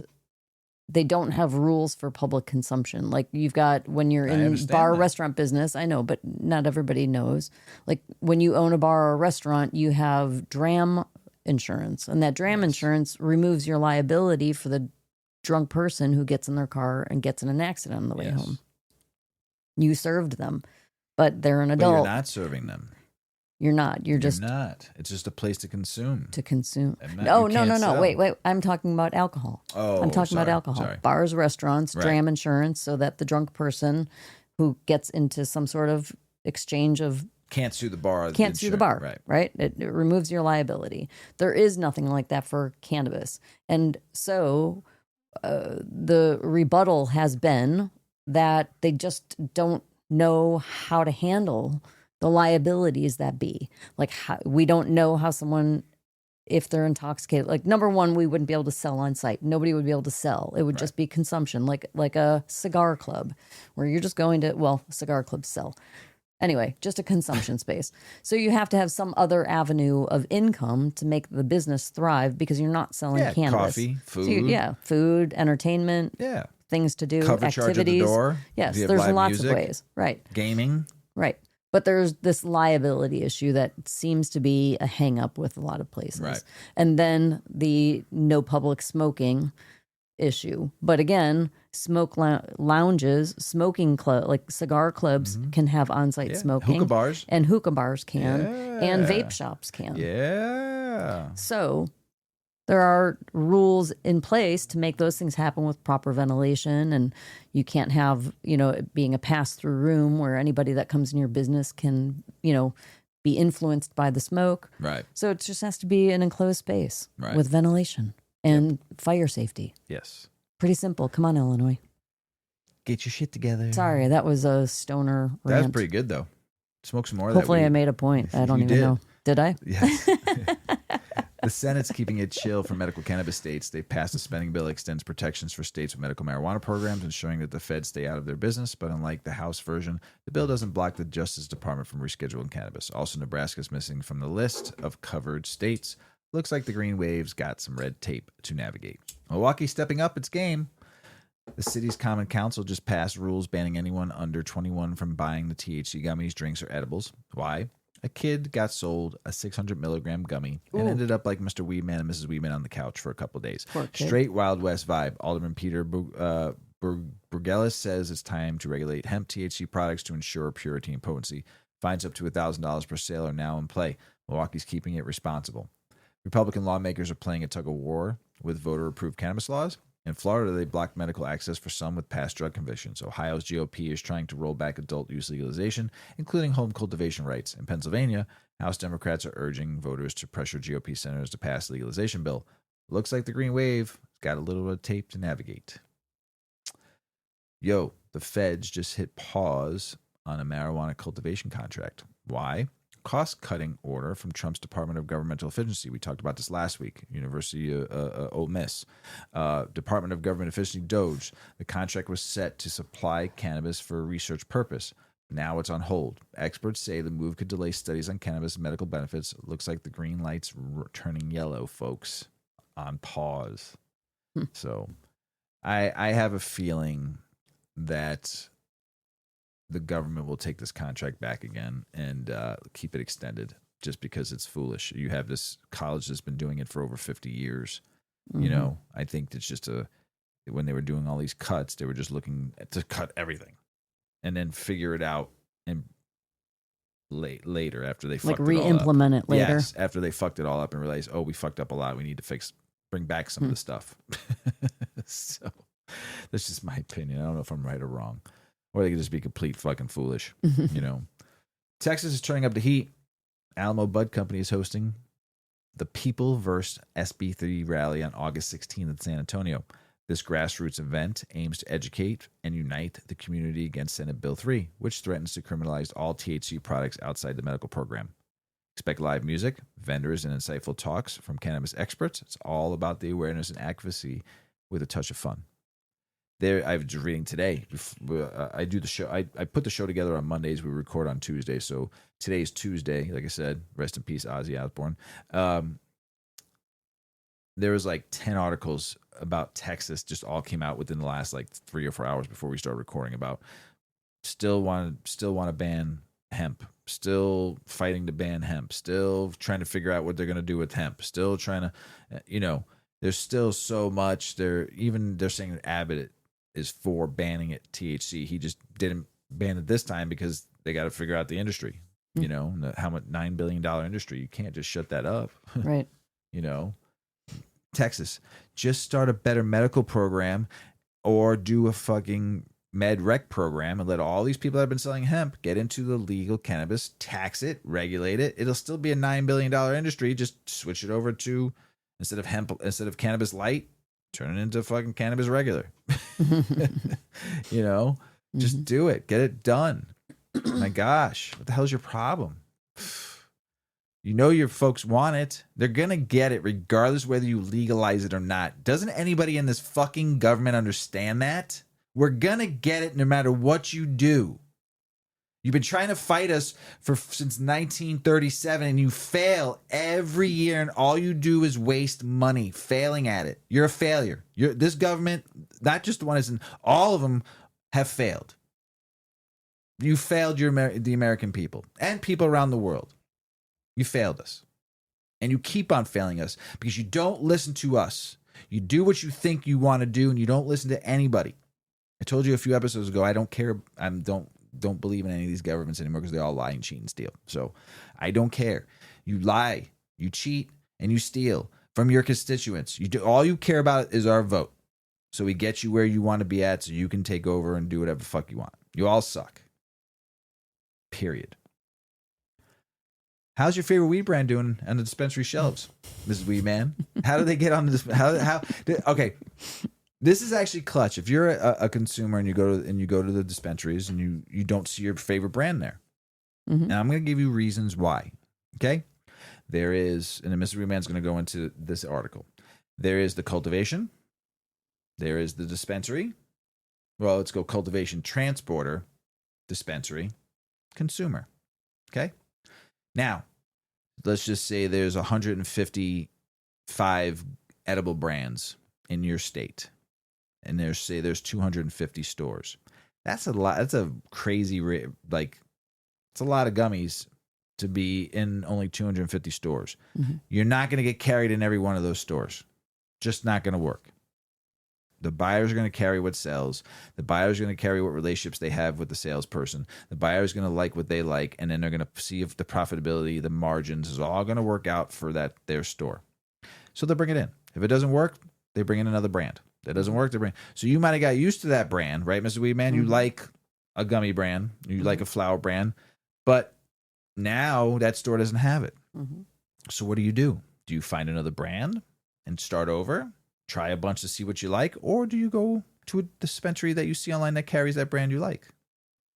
they don't have rules for public consumption. Like you've got when you're in restaurant business, I know, but not everybody knows. Like when you own a bar or a restaurant, you have DRAM insurance, and that DRAM insurance removes your liability for the drunk person who gets in their car and gets in an accident on the way home. You served them, but they're an adult. But you're not serving them. You're not. You're not. It's just a place to consume. No. Wait. I'm talking about alcohol. Oh, I'm talking about alcohol. Sorry. Bars, restaurants, DRAM insurance, so that the drunk person who gets into some sort of exchange of can't sue the bar. Right? It removes your liability. There is nothing like that for cannabis, and so the rebuttal has been that they just don't know how to handle the liabilities that be. Like we don't know how someone, if they're intoxicated, like number one, we wouldn't be able to sell on site. Nobody would be able to sell. It would just be consumption, like a cigar club where you're just going to, cigar clubs sell. Anyway, just a consumption space. So you have to have some other avenue of income to make the business thrive because you're not selling cannabis. Coffee, food. So food, entertainment, things to do, cover activities. Charge at the door. Yes, there's lots of ways. Right. Gaming. Right. But there's this liability issue that seems to be a hang up with a lot of places. Right. And then the no public smoking issue. But again, lounges, smoking club, like cigar clubs can have on-site smoking. Hookah bars. And hookah bars can. Yeah. And vape shops can. Yeah. So there are rules in place to make those things happen with proper ventilation, and you can't have, it being a pass-through room where anybody that comes in your business can, be influenced by the smoke. Right. So it just has to be an enclosed space Right. with ventilation and fire safety. Yes. Pretty simple. Come on, Illinois. Get your shit together. Sorry, that was a stoner rant. That was pretty good, though. Smoke some more of Hopefully that weed. I made a point. I don't You even did. know. Did I? Yes. The Senate's keeping it chill for medical cannabis states. They passed a spending bill that extends protections for states with medical marijuana programs, ensuring that the feds stay out of their business. But unlike the House version, the bill doesn't block the Justice Department from rescheduling cannabis. Also, Nebraska's missing from the list of covered states. Looks like the green wave's got some red tape to navigate. Milwaukee's stepping up its game. The city's common council just passed rules banning anyone under 21 from buying the THC gummies, drinks, or edibles. Why? A kid got sold a 600 milligram gummy and ended up like Mr. Weedman and Mrs. Weedman on the couch for a couple of days. Poor kid. Straight Wild West vibe. Alderman Peter Burgelis says it's time to regulate hemp THC products to ensure purity and potency. Fines up to $1,000 per sale are now in play. Milwaukee's keeping it responsible. Republican lawmakers are playing a tug of war with voter-approved cannabis laws. In Florida, they blocked medical access for some with past drug convictions. Ohio's GOP is trying to roll back adult use legalization, including home cultivation rights. In Pennsylvania, House Democrats are urging voters to pressure GOP senators to pass the legalization bill. Looks like the green wave got a little bit of tape to navigate. Yo, the feds just hit pause on a marijuana cultivation contract. Why? Cost-cutting order from Trump's Department of Governmental Efficiency. We talked about this last week. University of Ole Miss. Department of Government Efficiency, DOGE. The contract was set to supply cannabis for a research purpose. Now it's on hold. Experts say the move could delay studies on cannabis and medical benefits. Looks like the green light's turning yellow, folks. On pause. So I have a feeling that the government will take this contract back again and keep it extended just because it's foolish. You have this college that's been doing it for over 50 years. Mm-hmm. I think it's just when they were doing all these cuts, they were just looking to cut everything and then figure it out and later after they fucked it all up. Re-implement it later. Yes, after they fucked it all up and realized, oh, we fucked up a lot. We need to bring back some of the stuff. So that's just my opinion. I don't know if I'm right or wrong. Or they could just be complete fucking foolish, Texas is turning up the heat. Alamo Bud Company is hosting the People vs. SB3 rally on August 16th in San Antonio. This grassroots event aims to educate and unite the community against Senate Bill 3, which threatens to criminalize all THC products outside the medical program. Expect live music, vendors, and insightful talks from cannabis experts. It's all about the awareness and advocacy with a touch of fun. I was just reading today. I do the show. I put the show together on Mondays. We record on Tuesday. So today is Tuesday. Like I said, rest in peace, Ozzy Osbourne. There was like 10 articles about Texas. Just all came out within the last like 3 or 4 hours before we started recording. About still want to ban hemp. Still fighting to ban hemp. Still trying to figure out what they're going to do with hemp. Still trying to, There's still so much. They're saying that Abbott is for banning it THC. He just didn't ban it this time because they got to figure out the industry. How much $9 billion industry. You can't just shut that up. Right. Texas, just start a better medical program or do a fucking med rec program and let all these people that have been selling hemp get into the legal cannabis, tax it, regulate it. It'll still be a $9 billion industry. Just switch it over to instead of cannabis light, turn it into fucking cannabis regular. Just do it. Get it done. My gosh, what the hell's your problem? Your folks want it. They're going to get it regardless whether you legalize it or not. Doesn't anybody in this fucking government understand that? We're going to get it no matter what you do. You've been trying to fight us since 1937, and you fail every year, and all you do is waste money failing at it. You're a failure. This government, not just the one, all of them have failed. You failed the American people and people around the world. You failed us. And you keep on failing us because you don't listen to us. You do what you think you want to do, and you don't listen to anybody. I told you a few episodes ago, I don't care. I don't believe in any of these governments anymore because they all lie and cheat and steal. So I don't care. You lie, you cheat, and you steal from your constituents. You do all you care about is our vote. So we get you where you want to be at, so you can take over and do whatever the fuck you want. You all suck. Period. How's your favorite weed brand doing on the dispensary shelves, Mrs. Weedman? How do they get on the okay? This is actually clutch. If you're a consumer and you go to the dispensaries and you don't see your favorite brand there, and I'm going to give you reasons why. Okay, there is, and then Mr. Weedman's going to go into this article. There is the cultivation. There is the dispensary. Well, let's go cultivation, transporter, dispensary, consumer. Okay. Now, let's just say there's 155 edible brands in your state, and there's 250 stores. That's a lot. That's a crazy it's a lot of gummies to be in only 250 stores. You're not going to get carried in every one of those stores. Just not going to work. The buyers are going to carry what sells. The buyers are going to carry what relationships they have with the salesperson. The buyer is going to like what they like, and then they're going to see if the profitability, the margins is all going to work out for their store. So they'll bring it in. If it doesn't work, they bring in another brand. That doesn't work, they bring. So you might have got used to that brand, right, Mr. Weedman? You like a gummy brand, you like a flower brand, but now that store doesn't have it. So what do? Do you find another brand and start over? Try a bunch to see what you like, or do you go to a dispensary that you see online that carries that brand you like?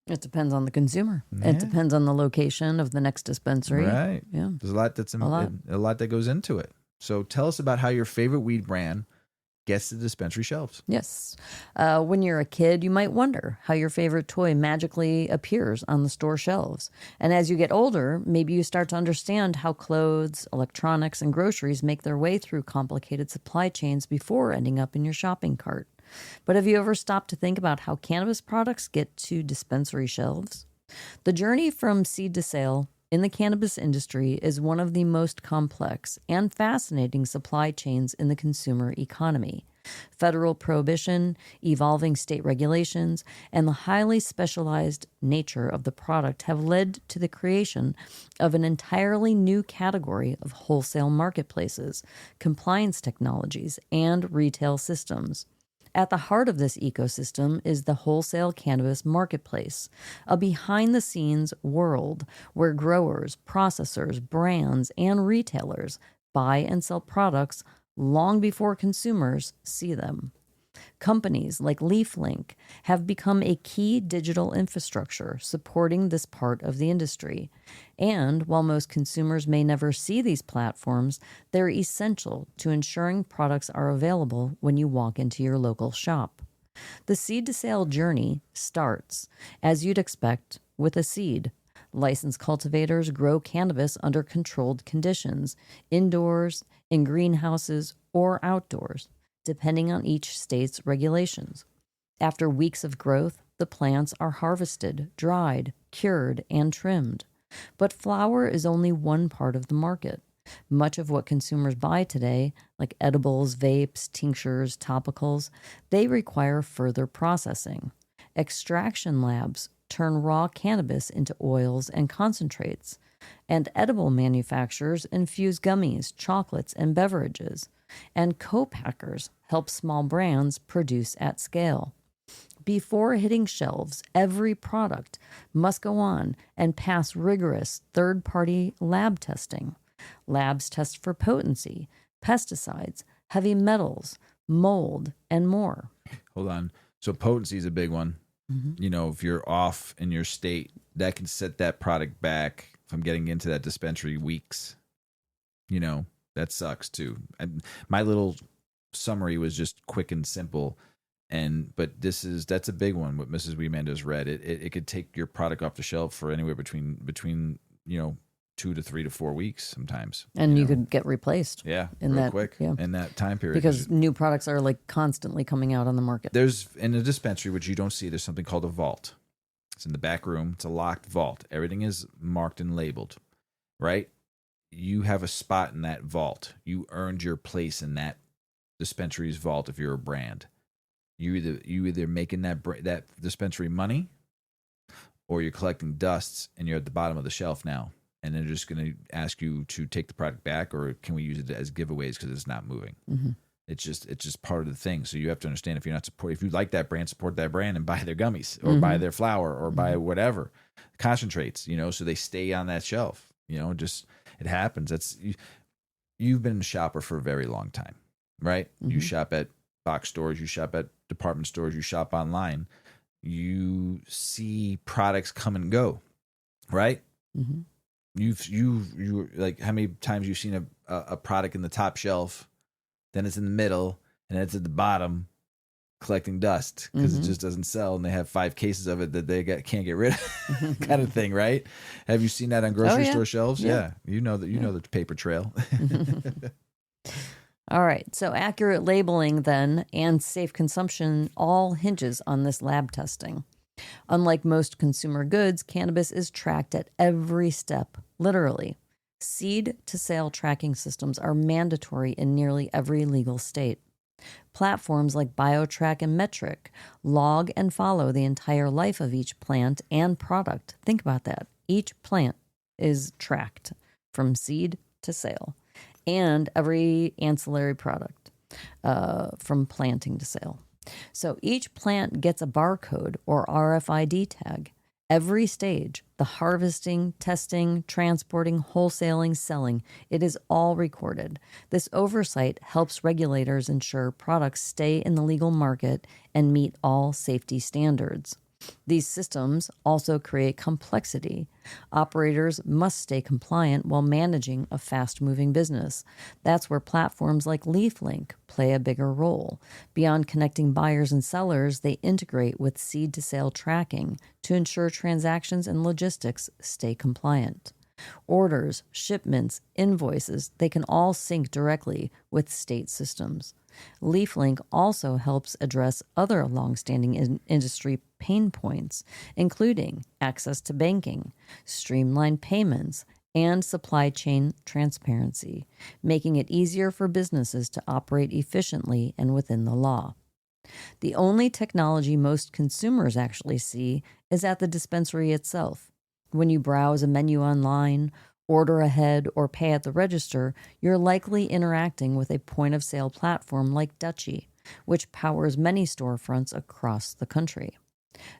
It depends on the consumer. Yeah. It depends on the location of the next dispensary. Right. Yeah. There's a lot that goes into it. So tell us about how your favorite weed brand gets to the dispensary shelves. Yes. When you're a kid, you might wonder how your favorite toy magically appears on the store shelves. And as you get older, maybe you start to understand how clothes, electronics, and groceries make their way through complicated supply chains before ending up in your shopping cart. But have you ever stopped to think about how cannabis products get to dispensary shelves? The journey from seed to sale in the cannabis industry is one of the most complex and fascinating supply chains in the consumer economy. Federal prohibition, evolving state regulations, and the highly specialized nature of the product have led to the creation of an entirely new category of wholesale marketplaces, compliance technologies, and retail systems. At the heart of this ecosystem is the wholesale cannabis marketplace, a behind-the-scenes world where growers, processors, brands, and retailers buy and sell products long before consumers see them. Companies like LeafLink have become a key digital infrastructure supporting this part of the industry. And while most consumers may never see these platforms, they're essential to ensuring products are available when you walk into your local shop. The seed-to-sale journey starts, as you'd expect, with a seed. Licensed cultivators grow cannabis under controlled conditions, indoors, in greenhouses, or outdoors, depending on each state's regulations. After weeks of growth, the plants are harvested, dried, cured, and trimmed. But flower is only one part of the market. Much of what consumers buy today, like edibles, vapes, tinctures, topicals, they require further processing. Extraction labs turn raw cannabis into oils and concentrates, and edible manufacturers infuse gummies, chocolates, and beverages, and co-packers help small brands produce at scale. Before hitting shelves, every product must go on and pass rigorous third-party lab testing. Labs test for potency, pesticides, heavy metals, mold, and more. Hold on. So potency is a big one. You know, if you're off in your state, that can set that product back from getting into that dispensary weeks. You know, that sucks too. And my little summary was just quick and simple. But that's a big one. What Mrs. Weedman just read, it could take your product off the shelf for anywhere between 2 to 3 to 4 weeks sometimes. And you could get replaced. Yeah, in real that, quick yeah. in that time period. Because new products are like constantly coming out on the market. There's in a dispensary, which you don't see, there's something called a vault. It's in the back room. It's a locked vault. Everything is marked and labeled, right? You have a spot in that vault. You earned your place in that dispensary's vault if you're a brand. You either making that dispensary money, or you're collecting dusts and you're at the bottom of the shelf now, and they're just going to ask you to take the product back, or can we use it as giveaways because it's not moving. Mm-hmm. It's just part of the thing. So you have to understand, if you like that brand, support that brand and buy their gummies or buy their flour or buy whatever concentrates, so they stay on that shelf. Just it happens. You've been a shopper for a very long time, right? You shop at box stores, you shop at department stores, you shop online. You see products come and go, right? You like, how many times you've seen a product in the top shelf, then it's in the middle, and it's at the bottom collecting dust because it just doesn't sell, and they have 5 cases of it that they can't get rid of, kind of thing, right? Have you seen that on grocery store shelves? Yeah. You know the paper trail. All right. So accurate labeling then and safe consumption all hinges on this lab testing. Unlike most consumer goods, cannabis is tracked at every step, literally. Seed to sale tracking systems are mandatory in nearly every legal state. Platforms like BioTrack and Metric log and follow the entire life of each plant and product. Think about that. Each plant is tracked from seed to sale, and every ancillary product from planting to sale. So each plant gets a barcode or RFID tag. Every stage, the harvesting, testing, transporting, wholesaling, selling, it is all recorded. This oversight helps regulators ensure products stay in the legal market and meet all safety standards. These systems also create complexity. Operators must stay compliant while managing a fast-moving business. That's where platforms like LeafLink play a bigger role. Beyond connecting buyers and sellers, they integrate with seed-to-sale tracking to ensure transactions and logistics stay compliant. Orders, shipments, invoices, they can all sync directly with state systems. LeafLink also helps address other longstanding industry pain points, including access to banking, streamlined payments, and supply chain transparency, making it easier for businesses to operate efficiently and within the law. The only technology most consumers actually see is at the dispensary itself. When you browse a menu online, order ahead, or pay at the register, you're likely interacting with a point-of-sale platform like Dutchie, which powers many storefronts across the country.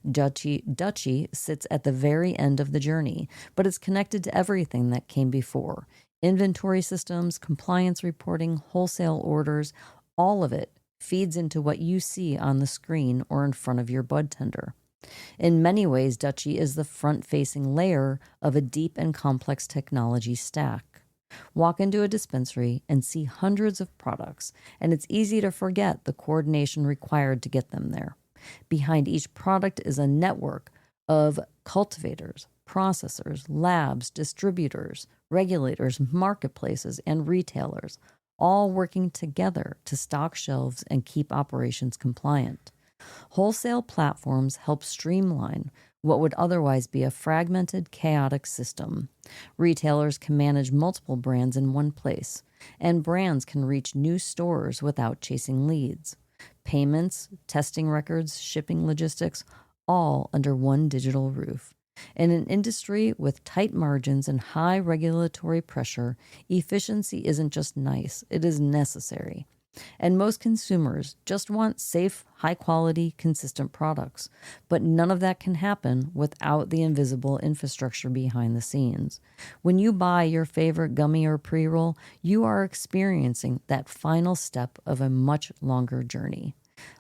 Dutchie sits at the very end of the journey, but it's connected to everything that came before. Inventory systems, compliance reporting, wholesale orders, all of it feeds into what you see on the screen or in front of your bud tender. In many ways, Dutchie is the front-facing layer of a deep and complex technology stack. Walk into a dispensary and see hundreds of products, and it's easy to forget the coordination required to get them there. Behind each product is a network of cultivators, processors, labs, distributors, regulators, marketplaces, and retailers, all working together to stock shelves and keep operations compliant. Wholesale platforms help streamline what would otherwise be a fragmented, chaotic system. Retailers can manage multiple brands in one place, and brands can reach new stores without chasing leads. Payments, testing records, shipping logistics, all under one digital roof. In an industry with tight margins and high regulatory pressure, efficiency isn't just nice, it is necessary. And most consumers just want safe, high-quality, consistent products. But none of that can happen without the invisible infrastructure behind the scenes. When you buy your favorite gummy or pre-roll, you are experiencing that final step of a much longer journey.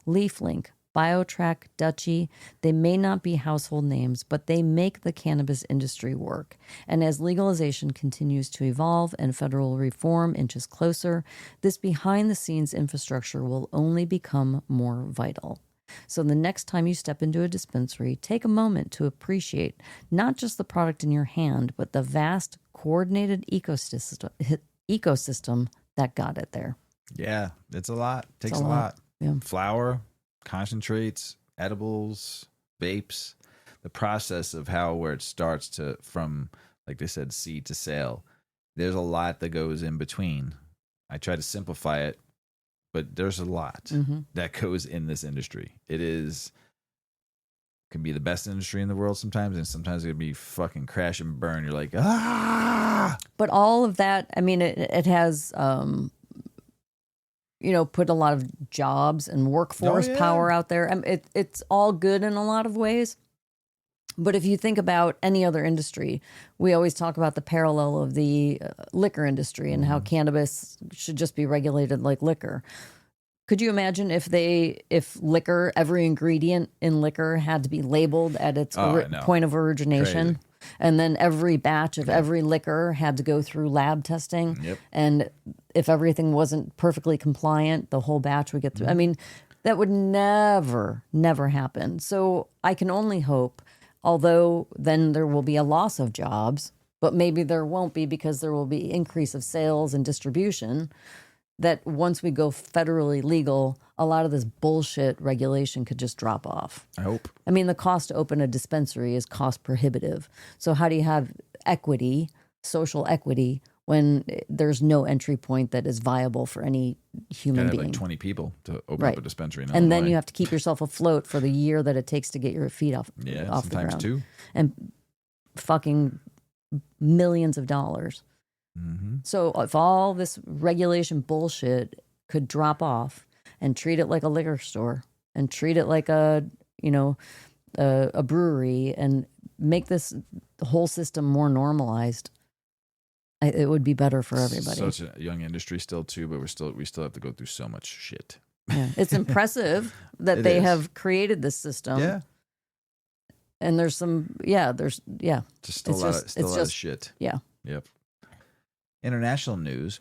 LeafLink, BioTrack, Dutchie, they may not be household names, but they make the cannabis industry work. And as legalization continues to evolve and federal reform inches closer, this behind-the-scenes infrastructure will only become more vital. So the next time you step into a dispensary, take a moment to appreciate not just the product in your hand, but the vast, coordinated ecosystem that got it there. Yeah, it's a lot. Takes a a lot. Yeah. Flour, concentrates, edibles, vapes, the process of where it starts from, like they said, seed to sale. There's a lot that goes in between. I try to simplify it, but there's a lot that goes in this industry. Can be the best industry in the world sometimes, and sometimes it can be fucking crash and burn. You're like, ah. But all of that, I mean, it has, put a lot of jobs and workforce power out there. It's all good in a lot of ways. But if you think about any other industry, we always talk about the parallel of the liquor industry and how cannabis should just be regulated like liquor. Could you imagine if liquor, every ingredient in liquor had to be labeled at its point of origination? Crazy. And then every batch of every liquor had to go through lab testing. Yep. And if everything wasn't perfectly compliant, the whole batch would get through. I mean, that would never happen. So I can only hope, although then there will be a loss of jobs, but maybe there won't be because there will be increase of sales and distribution, that once we go federally legal, a lot of this bullshit regulation could just drop off. I hope. I mean, the cost to open a dispensary is cost prohibitive. So how do you have equity, social equity, when there's no entry point that is viable for any human being? Like 20 people to open up a dispensary. And then you have to keep yourself afloat for the year that it takes to get your feet off the ground. Sometimes two. And fucking millions of dollars. So if all this regulation bullshit could drop off and treat it like a liquor store and treat it like a brewery and make this whole system more normalized, it would be better for everybody. Such a young industry still too, but we still have to go through so much shit. Yeah, it's impressive that they have created this system. Yeah. And there's just a lot of shit. Yeah. Yep. International news.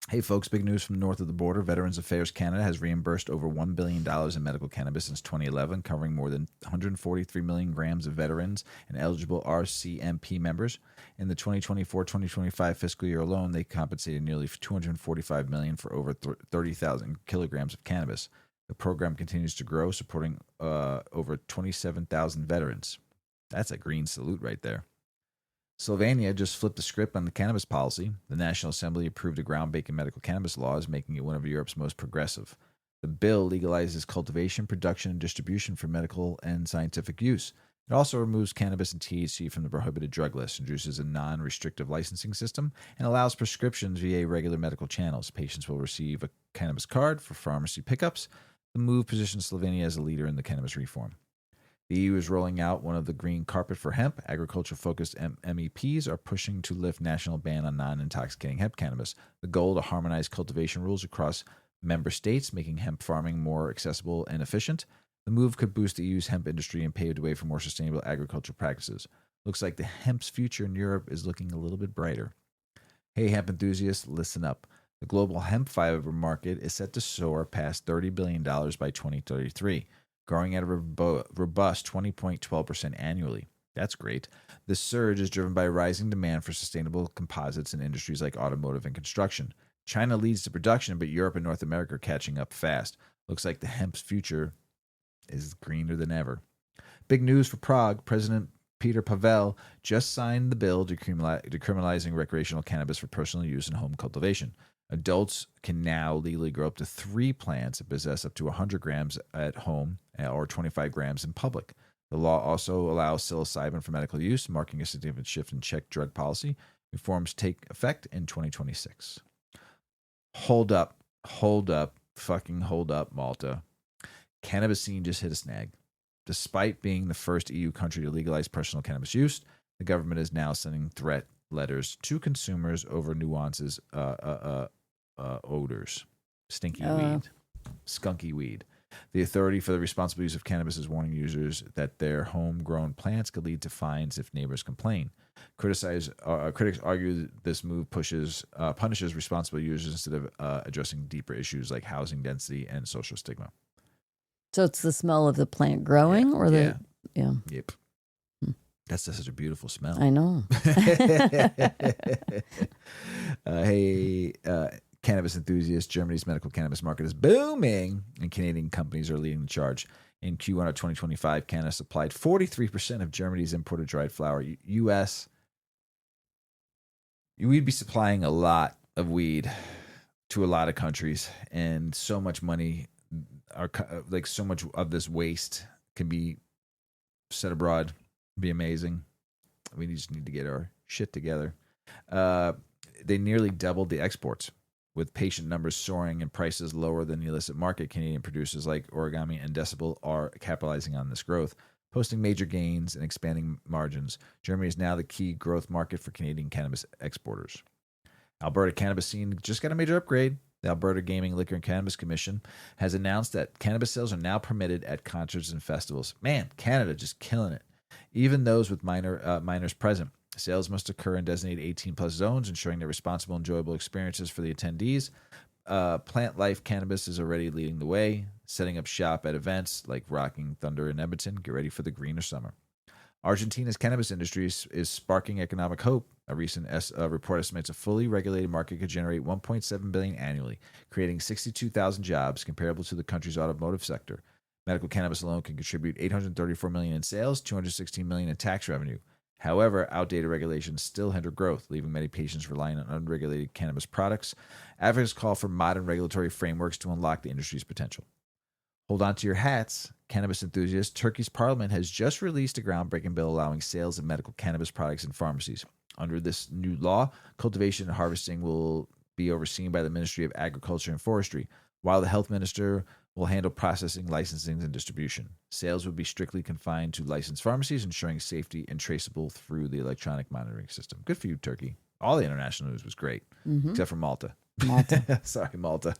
Hey, folks, big news from north of the border. Veterans Affairs Canada has reimbursed over $1 billion in medical cannabis since 2011, covering more than 143 million grams of veterans and eligible RCMP members. In the 2024-2025 fiscal year alone, they compensated nearly $245 million for over 30,000 kilograms of cannabis. The program continues to grow, supporting over 27,000 veterans. That's a green salute right there. Slovenia just flipped the script on the cannabis policy. The National Assembly approved a groundbreaking medical cannabis laws, making it one of Europe's most progressive. The bill legalizes cultivation, production, and distribution for medical and scientific use. It also removes cannabis and THC from the prohibited drug list, introduces a non-restrictive licensing system, and allows prescriptions via regular medical channels. Patients will receive a cannabis card for pharmacy pickups. The move positions Slovenia as a leader in the cannabis reform. The EU is rolling out one of the green carpet for hemp. Agriculture-focused MEPs are pushing to lift national ban on non-intoxicating hemp cannabis. The goal to harmonize cultivation rules across member states, making hemp farming more accessible and efficient. The move could boost the EU's hemp industry and pave the way for more sustainable agricultural practices. Looks like the hemp's future in Europe is looking a little bit brighter. Hey, hemp enthusiasts, listen up. The global hemp fiber market is set to soar past $30 billion by 2033. Growing at a robust 20.12% annually. That's great. This surge is driven by rising demand for sustainable composites in industries like automotive and construction. China leads the production, but Europe and North America are catching up fast. Looks like the hemp's future is greener than ever. Big news for Prague. President Peter Pavel just signed the bill decriminalizing recreational cannabis for personal use and home cultivation. Adults can now legally grow up to 3 plants and possess up to 100 grams at home or 25 grams in public. The law also allows psilocybin for medical use, marking a significant shift in Czech drug policy. Reforms take effect in 2026. Hold up, fucking hold up, Malta. Cannabis scene just hit a snag. Despite being the first EU country to legalize personal cannabis use, the government is now sending threat letters to consumers over nuances, odors, stinky weed, skunky weed. The Authority for the Responsible Use of Cannabis is warning users that their homegrown plants could lead to fines if neighbors complain. Critics argue this move punishes responsible users instead of addressing deeper issues like housing density and social stigma. So it's the smell of the plant growing, Yep. That's just such a beautiful smell. I know. Cannabis enthusiasts, Germany's medical cannabis market is booming, and Canadian companies are leading the charge. In Q1 of 2025, Canada supplied 43% of Germany's imported dried flower. U.S., we'd be supplying a lot of weed to a lot of countries, and so much money, like so much of this waste can be set abroad, be amazing. We just need to get our shit together. They nearly doubled the exports, with patient numbers soaring and prices lower than the illicit market. Canadian producers like Origami and Decibel are capitalizing on this growth, posting major gains and expanding margins. Germany is now the key growth market for Canadian cannabis exporters. Alberta cannabis scene just got a major upgrade. The Alberta Gaming, Liquor, and Cannabis Commission has announced that cannabis sales are now permitted at concerts and festivals. Man, Canada just killing it. Even those with minors present. Sales must occur in designated 18-plus zones, ensuring they're responsible, enjoyable experiences for the attendees. Plant Life Cannabis is already leading the way, setting up shop at events like Rocking Thunder in Edmonton. Get ready for the greener summer. Argentina's cannabis industry is sparking economic hope. A recent report estimates a fully regulated market could generate $1.7 billion annually, creating 62,000 jobs comparable to the country's automotive sector. Medical cannabis alone can contribute $834 million in sales, $216 million in tax revenue. However, outdated regulations still hinder growth, leaving many patients relying on unregulated cannabis products. Advocates call for modern regulatory frameworks to unlock the industry's potential. Hold on to your hats, cannabis enthusiasts. Turkey's parliament has just released a groundbreaking bill allowing sales of medical cannabis products in pharmacies. Under this new law, cultivation and harvesting will be overseen by the Ministry of Agriculture and Forestry, while the health minister will handle processing, licensing, and distribution. Sales would be strictly confined to licensed pharmacies, ensuring safety and traceable through the electronic monitoring system. Good for you, Turkey. All the international news was great, except for Malta. Sorry, Malta.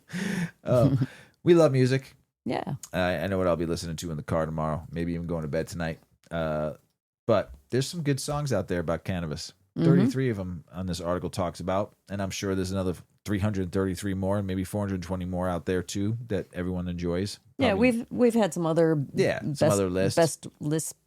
We love music. Yeah. I know what I'll be listening to in the car tomorrow, maybe even going to bed tonight. But there's some good songs out there about cannabis. 33 of them on this article talks about, and I'm sure there's another 333 more and maybe 420 more out there too that everyone enjoys. Probably. Yeah, we've had some other other lists.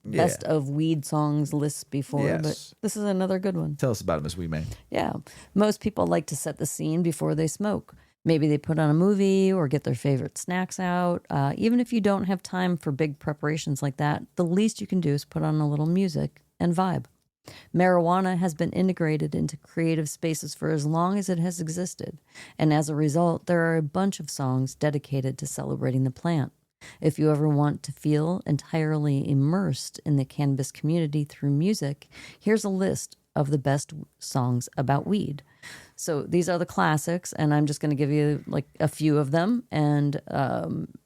best of weed songs lists before, but this is another good one. Tell us about it, Miss Weedman. Yeah, most people like to set the scene before they smoke. Maybe they put on a movie or get their favorite snacks out. Even if you don't have time for big preparations like that, the least you can do is put on a little music and vibe. Marijuana has been integrated into creative spaces for as long as it has existed, and as a result, there are a bunch of songs dedicated to celebrating the plant. If you ever want to feel entirely immersed in the cannabis community through music, here's a list of the best songs about weed. So these are the classics, and I'm just going to give you like a few of them, and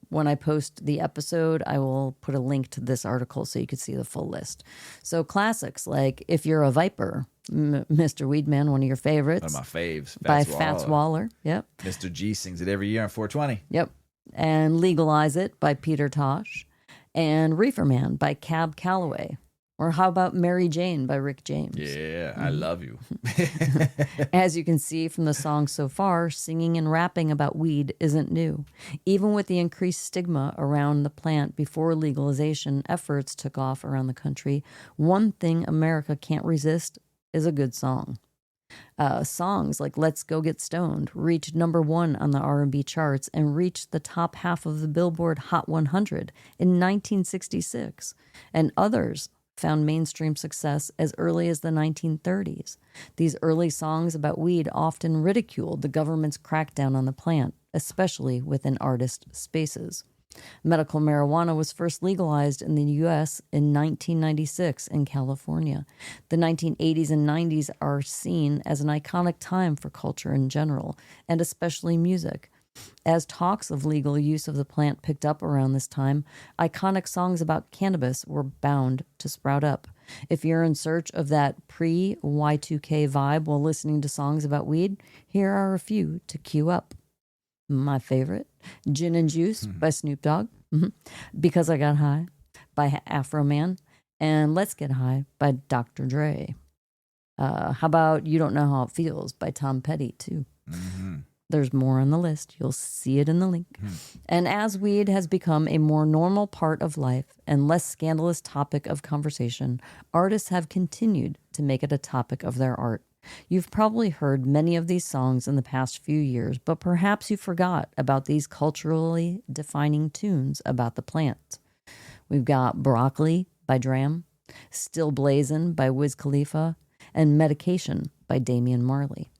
when I post the episode, I will put a link to this article so you can see the full list. So classics like If You're a Viper, Mr. Weedman, one of your favorites. One of my faves. By Fats Waller. Yep. Mr. G sings it every year on 420. Yep. And Legalize It by Peter Tosh. And Reefer Man by Cab Calloway. Or how about Mary Jane by Rick James? Yeah, I love you. As you can see from the song so far, singing and rapping about weed isn't new. Even with the increased stigma around the plant before legalization efforts took off around the country, one thing America can't resist is a good song. Songs like Let's Go Get Stoned reached #1 on the R&B charts and reached the top half of the Billboard Hot 100 in 1966, and others found mainstream success as early as the 1930s. These early songs about weed often ridiculed the government's crackdown on the plant, especially within artist spaces. Medical marijuana was first legalized in the U.S. in 1996 in California. The 1980s and 90s are seen as an iconic time for culture in general, and especially music. As talks of legal use of the plant picked up around this time, iconic songs about cannabis were bound to sprout up. If you're in search of that pre-Y2K vibe while listening to songs about weed, here are a few to cue up. My favorite, Gin and Juice by Snoop Dogg, Because I Got High by Afro Man, and Let's Get High by Dr. Dre. How about You Don't Know How It Feels by Tom Petty, too. There's more on the list. You'll see it in the link. And as weed has become a more normal part of life and less scandalous topic of conversation, artists have continued to make it a topic of their art. You've probably heard many of these songs in the past few years, but perhaps you forgot about these culturally defining tunes about the plant. We've got Broccoli by Dram, Still Blazin' by Wiz Khalifa, and Medication by Damian Marley.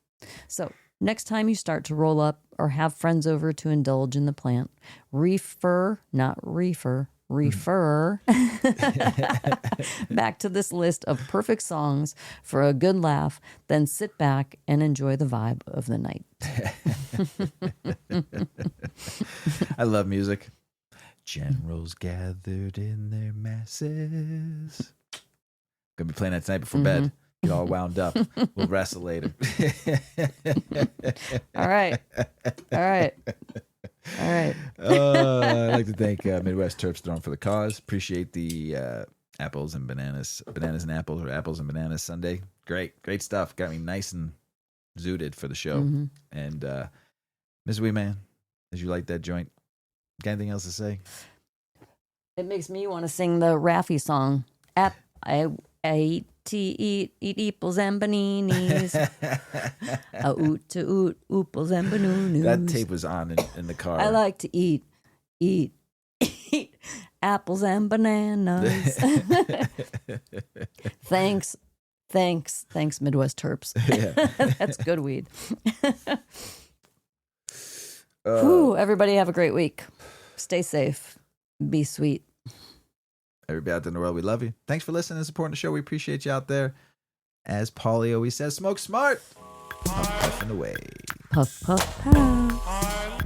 So Next time you start to roll up or have friends over to indulge in the plant, refer back to this list of perfect songs for a good laugh, then sit back and enjoy the vibe of the night. I love music. Generals gathered in their masses. Gonna be playing that tonight before bed. Get all wound up. We'll wrestle later. All right. I'd like to thank Midwest Terps Throne for the cause. Appreciate the apples and bananas and apples, or apples and bananas Sunday. Great stuff. Got me nice and zooted for the show. And Mrs Weedman, as you like that joint, got anything else to say? It makes me want to sing the Raffi song. I eat eeples and baninis. A oot to oot, ooples and banoonies. That tape was on in the car. I like to eat apples and bananas. Thanks, Midwest Terps. That's good weed. Whew, everybody have a great week. Stay safe. Be sweet. Everybody out there in the world, we love you. Thanks for listening and supporting the show. We appreciate you out there. As Paulie always says, smoke smart. Puff, puffing away. Puff, puff, puff.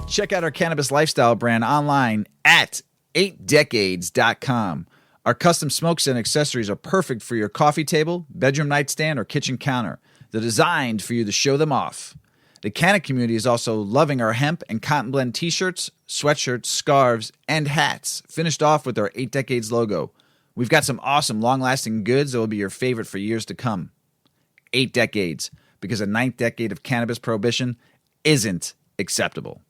Check out our cannabis lifestyle brand online at 8decades.com. Our custom smokes and accessories are perfect for your coffee table, bedroom nightstand, or kitchen counter. They're designed for you to show them off. The Canna community is also loving our hemp and cotton blend t-shirts, sweatshirts, scarves, and hats, finished off with our 8 Decades logo. We've got some awesome, long-lasting goods that will be your favorite for years to come. 8 Decades, because a 9th decade of cannabis prohibition isn't acceptable.